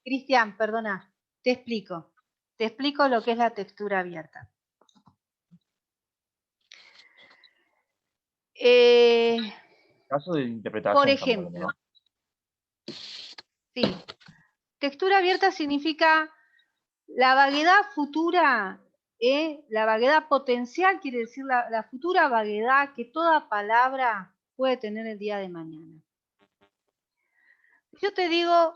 S1: Cristian, perdona. Te explico. Te explico lo que es la textura abierta.
S2: Caso de interpretación.
S1: Por ejemplo, sí. Textura abierta significa la vaguedad futura, la vaguedad potencial quiere decir la futura vaguedad que toda palabra puede tener el día de mañana. Yo te digo,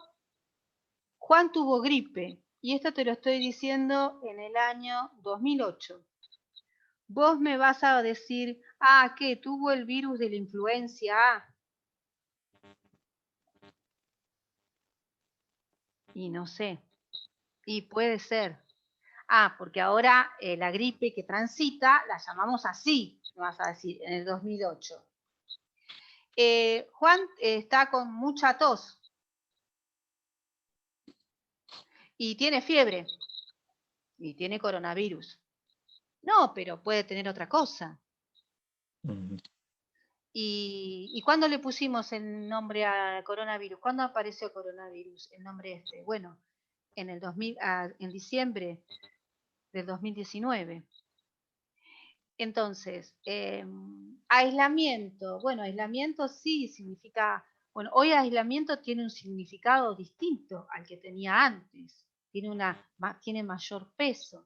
S1: Juan tuvo gripe, y esto te lo estoy diciendo en el año 2008. Vos me vas a decir, ¿qué? ¿Tuvo el virus de la influencia A? Y no sé. Y puede ser. Porque ahora la gripe que transita la llamamos así, me vas a decir, en el 2008. Juan está con mucha tos. Y tiene fiebre. Y tiene coronavirus. No, pero puede tener otra cosa. ¿Y cuándo le pusimos el nombre a coronavirus? ¿Cuándo apareció coronavirus, el nombre este? Bueno, en diciembre del 2019. Entonces, aislamiento. Bueno, aislamiento sí significa... Bueno, hoy aislamiento tiene un significado distinto al que tenía antes. Tiene mayor peso.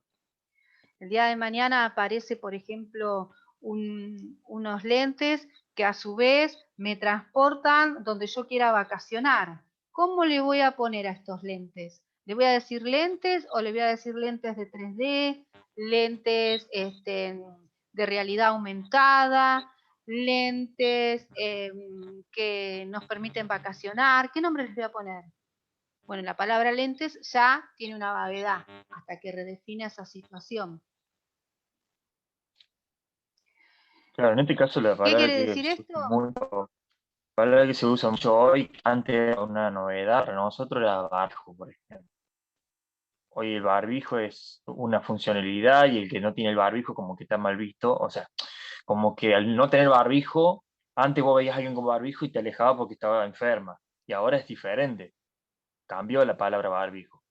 S1: El día de mañana aparece, por ejemplo, unos lentes que a su vez me transportan donde yo quiera vacacionar. ¿Cómo le voy a poner a estos lentes? ¿Le voy a decir lentes o le voy a decir lentes de 3D, lentes de realidad aumentada, lentes que nos permiten vacacionar? ¿Qué nombre les voy a poner? Bueno, la palabra lentes ya tiene una vaguedad hasta que redefine esa situación.
S2: Claro, en este caso la
S1: ¿Qué
S2: palabra
S1: quiere decir esto?
S2: la palabra que se usa mucho hoy, antes era una novedad para nosotros, era barbijo, por ejemplo. Hoy el barbijo es una funcionalidad y el que no tiene el barbijo como que está mal visto. O sea, como que al no tener barbijo, antes vos veías a alguien con barbijo y te alejabas porque estaba enferma. Y ahora es diferente. Cambió la palabra barbijo.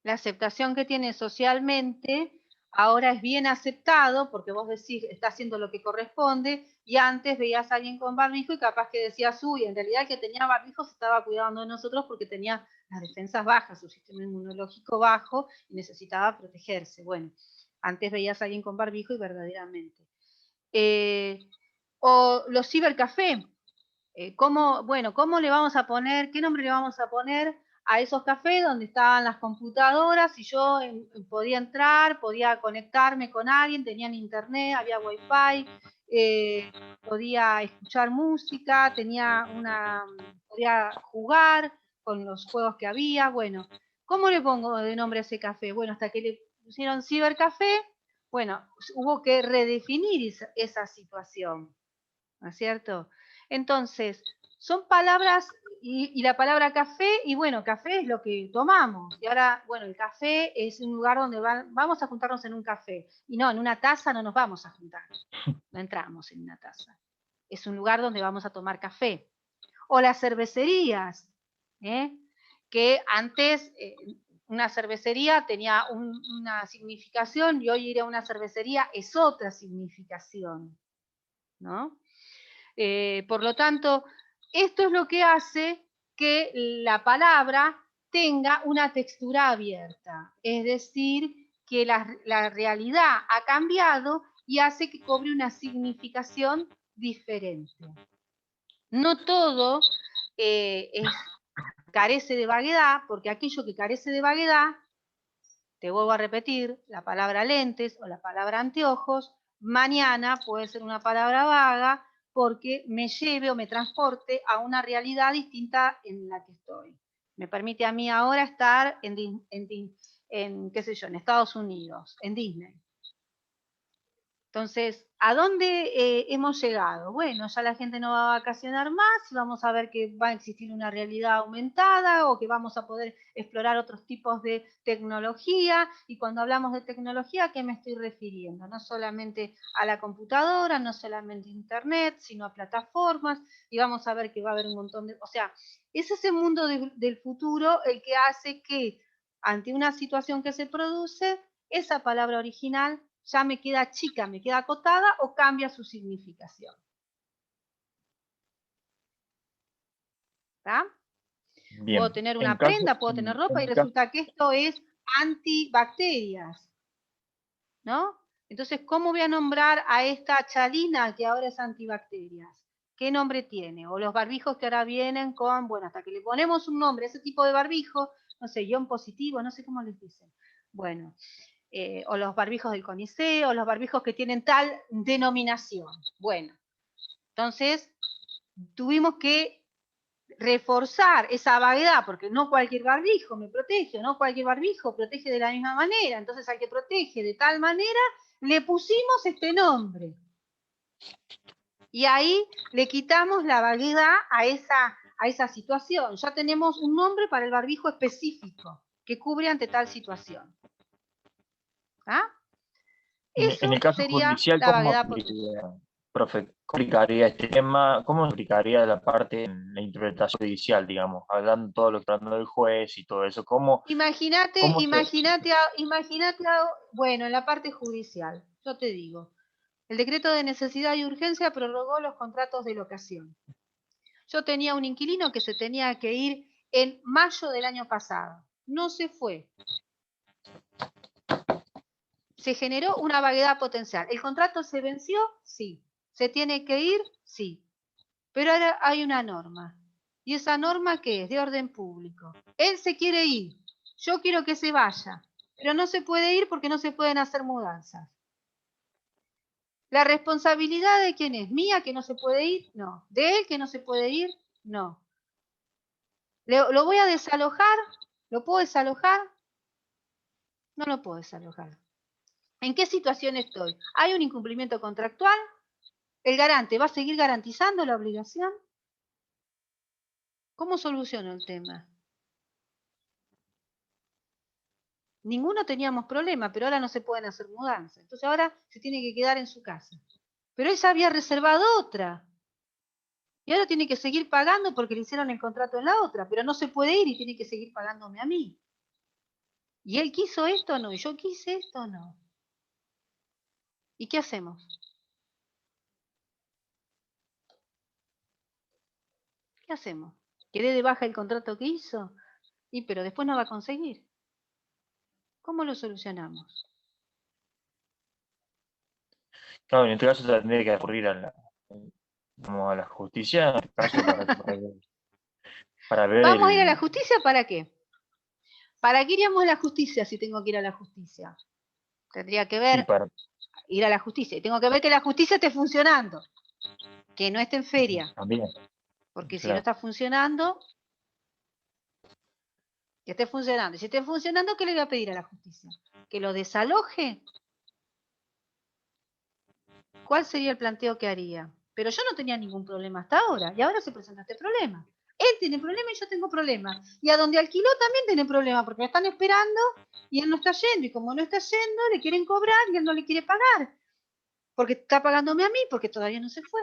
S1: La aceptación que tiene socialmente ahora es bien aceptado porque vos decís, está haciendo lo que corresponde, y antes veías a alguien con barbijo y capaz que decías, uy, en realidad el que tenía barbijo se estaba cuidando de nosotros porque tenía las defensas bajas, su sistema inmunológico bajo y necesitaba protegerse. Bueno, antes veías a alguien con barbijo y verdaderamente. O los cibercafé. ¿Cómo le vamos a poner, qué nombre le vamos a poner a esos cafés donde estaban las computadoras y yo podía entrar, podía conectarme con alguien, tenían internet, había wifi, podía escuchar música, podía jugar con los juegos que había. Bueno, ¿cómo le pongo de nombre a ese café? Bueno, hasta que le pusieron cibercafé, bueno, hubo que redefinir esa situación, ¿no es cierto? Entonces, son palabras, y la palabra café, y bueno, café es lo que tomamos. Y ahora, bueno, el café es un lugar donde vamos a juntarnos en un café. Y no, en una taza no nos vamos a juntar. No entramos en una taza. Es un lugar donde vamos a tomar café. O las cervecerías, que antes una cervecería tenía una significación y hoy ir a una cervecería es otra significación, ¿no? Por lo tanto, esto es lo que hace que la palabra tenga una textura abierta, es decir, que la realidad ha cambiado y hace que cobre una significación diferente. No todo carece de vaguedad, porque aquello que carece de vaguedad, te vuelvo a repetir, la palabra lentes o la palabra anteojos, mañana puede ser una palabra vaga porque me lleve o me transporte a una realidad distinta en la que estoy. Me permite a mí ahora estar qué sé yo, en Estados Unidos, en Disney. Entonces, ¿a dónde hemos llegado? Bueno, ya la gente no va a vacacionar más y vamos a ver que va a existir una realidad aumentada o que vamos a poder explorar otros tipos de tecnología. Y cuando hablamos de tecnología, ¿a qué me estoy refiriendo? No solamente a la computadora, no solamente a Internet, sino a plataformas. Y vamos a ver que va a haber un montón de... O sea, es ese mundo del futuro el que hace que ante una situación que se produce, esa palabra original ya me queda chica, me queda acotada o cambia su significación. ¿Está?
S2: Bien.
S1: Puedo tener una prenda, puedo tener ropa y resulta que esto es antibacterias, ¿no? Entonces, ¿cómo voy a nombrar a esta chalina que ahora es antibacterias? ¿Qué nombre tiene? O los barbijos que ahora vienen con, bueno, hasta que le ponemos un nombre a ese tipo de barbijo, no sé, ion positivo, no sé cómo les dicen. Bueno, o los barbijos del CONICET, o los barbijos que tienen tal denominación. Bueno, entonces tuvimos que reforzar esa vaguedad, porque no cualquier barbijo me protege, no cualquier barbijo protege de la misma manera, entonces al que protege de tal manera, le pusimos este nombre. Y ahí le quitamos la vaguedad a esa situación. Ya tenemos un nombre para el barbijo específico que cubre ante tal situación. ¿Ah? Eso
S2: En el caso
S1: sería
S2: judicial,
S1: la vaguedad potencial.
S2: profe, ¿cómo aplicaría este tema? ¿Cómo aplicaría la parte en la interpretación judicial, digamos? Hablando todo lo que está hablando del juez y todo eso.
S1: Imagínate,
S2: ¿Cómo se...?
S1: bueno, en la parte judicial, yo te digo, el decreto de necesidad y urgencia prorrogó los contratos de locación. Yo tenía un inquilino que se tenía que ir en mayo del año pasado. No se fue. Se generó una vaguedad potencial. ¿El contrato se venció? Sí. ¿Se tiene que ir? Sí. Pero ahora hay una norma. ¿Y esa norma qué es? De orden público. Él se quiere ir. Yo quiero que se vaya. Pero no se puede ir porque no se pueden hacer mudanzas. ¿La responsabilidad de quién es? ¿Mía que no se puede ir? No. ¿De él que no se puede ir? No. ¿Lo voy a desalojar? ¿Lo puedo desalojar? No lo puedo desalojar. ¿En qué situación estoy? ¿Hay un incumplimiento contractual? ¿El garante va a seguir garantizando la obligación? ¿Cómo soluciono el tema? Ninguno teníamos problema, pero ahora no se pueden hacer mudanzas. Entonces ahora se tiene que quedar en su casa. Pero él ya había reservado otra. Y ahora tiene que seguir pagando porque le hicieron el contrato en la otra, pero no se puede ir y tiene que seguir pagándome a mí. ¿Y él quiso esto o no? ¿Y yo quise esto o no? ¿Y qué hacemos? ¿Qué hacemos? ¿Que dé de baja el contrato que hizo? Y pero después no va a conseguir. ¿Cómo lo solucionamos?
S2: Claro, en este caso se tendría que recurrir a la justicia, en este caso, para que para ver
S1: ¿Vamos a ir a la justicia para qué? ¿Para qué iríamos a la justicia si tengo que ir a la justicia? Tendría que ver,
S2: Sí, para...
S1: ir a la justicia. Y tengo que ver que la justicia esté funcionando, que no esté en feria.
S2: También,
S1: Porque si no
S2: claro.
S1: está funcionando, que esté funcionando. Y si esté funcionando, ¿qué le voy a pedir a la justicia? ¿Que lo desaloje? ¿Cuál sería el planteo que haría? Pero yo no tenía ningún problema hasta ahora, y ahora se presenta este problema. Él tiene problema y yo tengo problema. Y a donde alquiló también tiene problema, porque me están esperando y él no está yendo. Y como no está yendo, le quieren cobrar y él no le quiere pagar. Porque está pagándome a mí, porque todavía no se fue.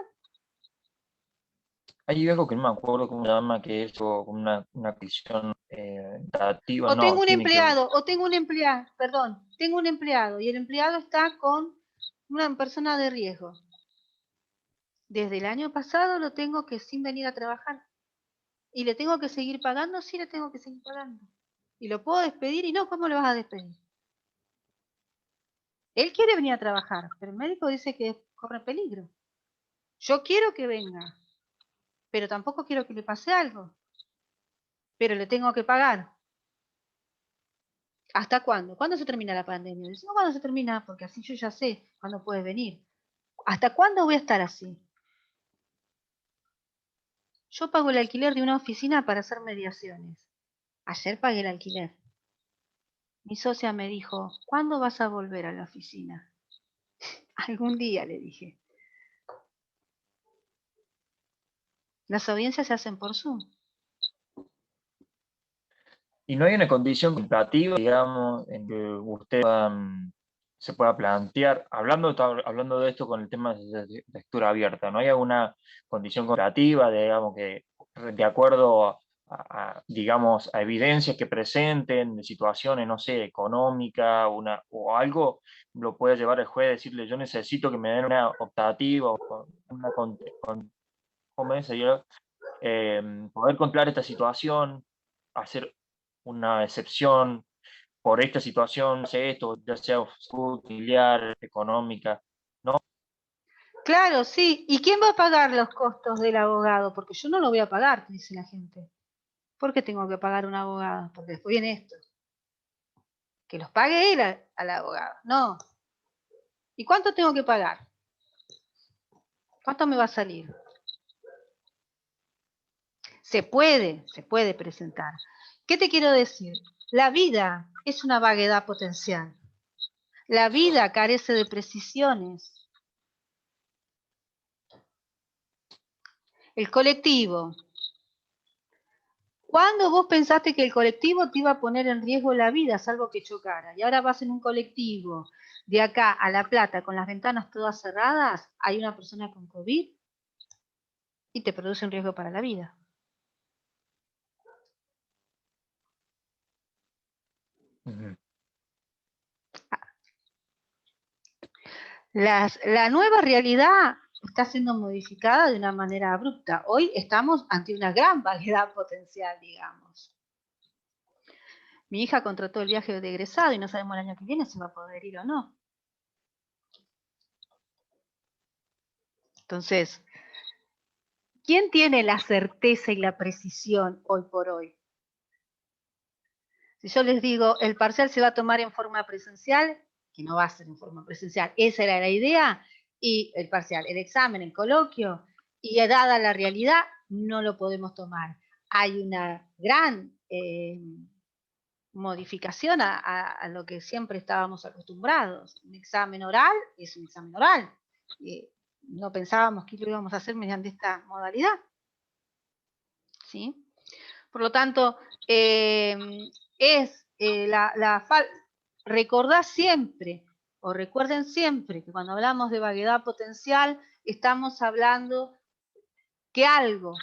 S2: Hay algo que no me acuerdo cómo se llama, que es como una prisión dativa,
S1: O tengo
S2: no,
S1: un
S2: tiene que ver.
S1: empleado, perdón, tengo un empleado y el empleado está con una persona de riesgo. Desde el año pasado lo tengo que sin venir a trabajar. ¿Y le tengo que seguir pagando? Sí, le tengo que seguir pagando. ¿Y lo puedo despedir? Y no, ¿cómo lo vas a despedir? Él quiere venir a trabajar, pero el médico dice que corre peligro. Yo quiero que venga, pero tampoco quiero que le pase algo. Pero le tengo que pagar. ¿Hasta cuándo? ¿Cuándo se termina la pandemia? Decimos cuándo se termina, porque así yo ya sé cuándo puedes venir. ¿Hasta cuándo voy a estar así? Yo pago el alquiler de una oficina para hacer mediaciones. Ayer pagué el alquiler. Mi socia me dijo, ¿cuándo vas a volver a la oficina? Algún día, le dije. Las audiencias se hacen por Zoom.
S2: Y no hay una condición comparativa, digamos, en que usted se pueda plantear, hablando de esto con el tema de lectura abierta, ¿no hay alguna condición comparativa, digamos, que de acuerdo digamos, a evidencias que presenten de situaciones, no sé, económica, o algo, lo puede llevar el juez a decirle, yo necesito que me den una optativa o una ¿cómo es? Poder controlar esta situación, hacer una excepción por esta situación, no sé, esto, ya sea familiar, económica, ¿no?
S1: Claro, sí. ¿Y quién va a pagar los costos del abogado? Porque yo no lo voy a pagar, dice la gente. ¿Por qué tengo que pagar un abogado? Porque después viene esto. Que los pague él al abogado. No. ¿Y cuánto tengo que pagar? ¿Cuánto me va a salir? Se puede presentar. ¿Qué te quiero decir? La vida es una vaguedad potencial. La vida carece de precisiones. El colectivo. ¿Cuándo vos pensaste que el colectivo te iba a poner en riesgo la vida, salvo que chocara? Y ahora vas en un colectivo de acá a La Plata con las ventanas todas cerradas, hay una persona con COVID y te produce un riesgo para la vida.
S2: Ujú.
S1: La nueva realidad está siendo modificada de una manera abrupta. Hoy estamos ante una gran vaguedad potencial, digamos. Mi hija contrató el viaje de egresado y no sabemos el año que viene si va a poder ir o no. Entonces, ¿quién tiene la certeza y la precisión hoy por hoy? Si yo les digo, el parcial se va a tomar en forma presencial, que no va a ser en forma presencial, esa era la idea, y el parcial, el examen, el coloquio, y dada la realidad, no lo podemos tomar. Hay una gran modificación a lo que siempre estábamos acostumbrados. Un examen oral es un examen oral. No pensábamos que lo íbamos a hacer mediante esta modalidad. ¿Sí? Por lo tanto, recordá siempre, o recuerden siempre, que cuando hablamos de vaguedad potencial, estamos hablando que algo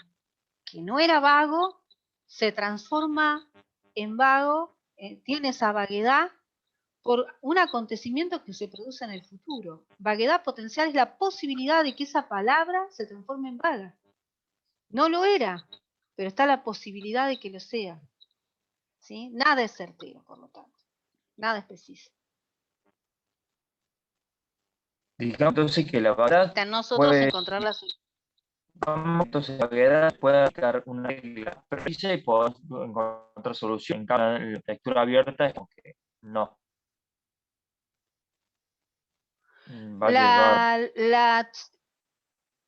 S1: que no era vago se transforma en vago, tiene esa vaguedad por un acontecimiento que se produce en el futuro. Vaguedad potencial es la posibilidad de que esa palabra se transforme en vaga. No lo era, pero está la posibilidad de que lo sea. ¿Sí? Nada es certero, por lo tanto. Nada es preciso.
S2: Digamos entonces que la verdad
S1: Está en nosotros
S2: puede,
S1: encontrar la solución.
S2: entonces la vaguedad puede aplicar una regla precisa y poder encontrar solución. En cambio, la lectura abierta es como que no. Va a llevar.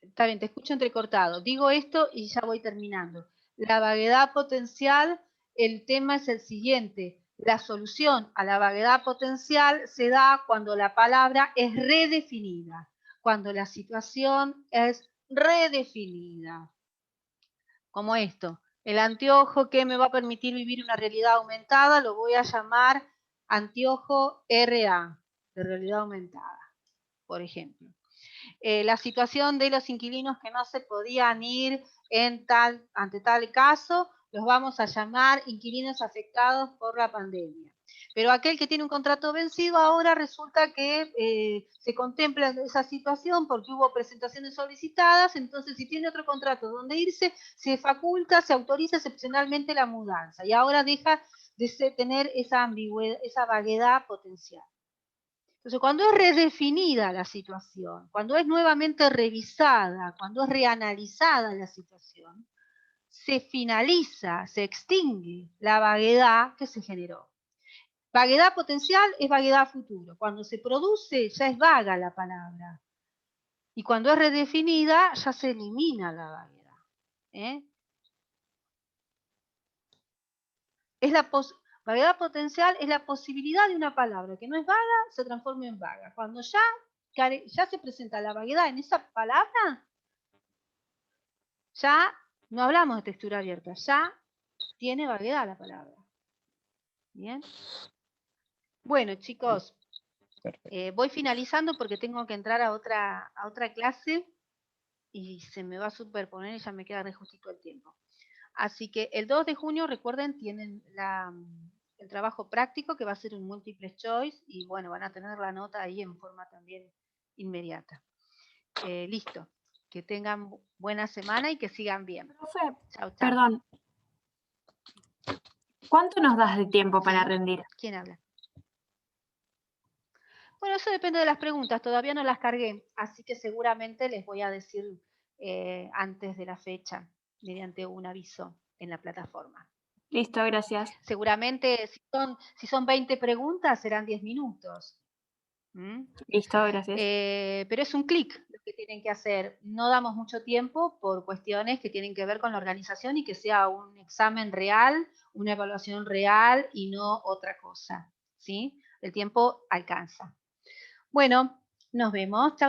S1: Está bien, te escucho entrecortado. Digo esto y ya voy terminando. La vaguedad potencial, el tema es el siguiente. La solución a la vaguedad potencial se da cuando la palabra es redefinida, cuando la situación es redefinida. Como esto. El anteojo que me va a permitir vivir una realidad aumentada lo voy a llamar anteojo RA, de realidad aumentada, por ejemplo. La situación de los inquilinos que no se podían ir ante tal caso, los vamos a llamar inquilinos afectados por la pandemia. Pero aquel que tiene un contrato vencido ahora resulta que se contempla esa situación porque hubo presentaciones solicitadas, entonces si tiene otro contrato donde irse, se faculta, se autoriza excepcionalmente la mudanza y ahora deja de tener esa ambigüedad, esa vaguedad potencial. Entonces, cuando es redefinida la situación, cuando es nuevamente revisada, cuando es reanalizada la situación, se finaliza, se extingue la vaguedad que se generó. Vaguedad potencial es vaguedad futuro. Cuando se produce ya es vaga la palabra. Y cuando es redefinida ya se elimina la vaguedad. Vaguedad potencial es la posibilidad de una palabra que no es vaga, se transforme en vaga. Cuando ya se presenta la vaguedad en esa palabra, ya no hablamos de textura abierta, ya tiene vaguedad la palabra. ¿Bien? Bueno, chicos, voy finalizando porque tengo que entrar a otra clase y se me va a superponer y ya me queda re justito el tiempo. Así que el 2 de junio, recuerden, tienen el trabajo práctico que va a ser un multiple choice y bueno, van a tener la nota ahí en forma también inmediata. Listo. Que tengan buena semana y que sigan bien.
S3: Profe,
S1: chau, chau.
S3: Perdón. ¿Cuánto nos das de tiempo para rendir?
S1: ¿Quién habla? Bueno, eso depende de las preguntas. Todavía no las cargué, así que seguramente les voy a decir antes de la fecha, mediante un aviso en la plataforma.
S3: Listo, gracias.
S1: Seguramente si son 20 preguntas serán 10 minutos.
S3: Listo, gracias.
S1: Pero es un clic lo que tienen que hacer. No damos mucho tiempo por cuestiones que tienen que ver con la organización y que sea un examen real, una evaluación real y no otra cosa. ¿Sí? El tiempo alcanza. Bueno, nos vemos. Chau.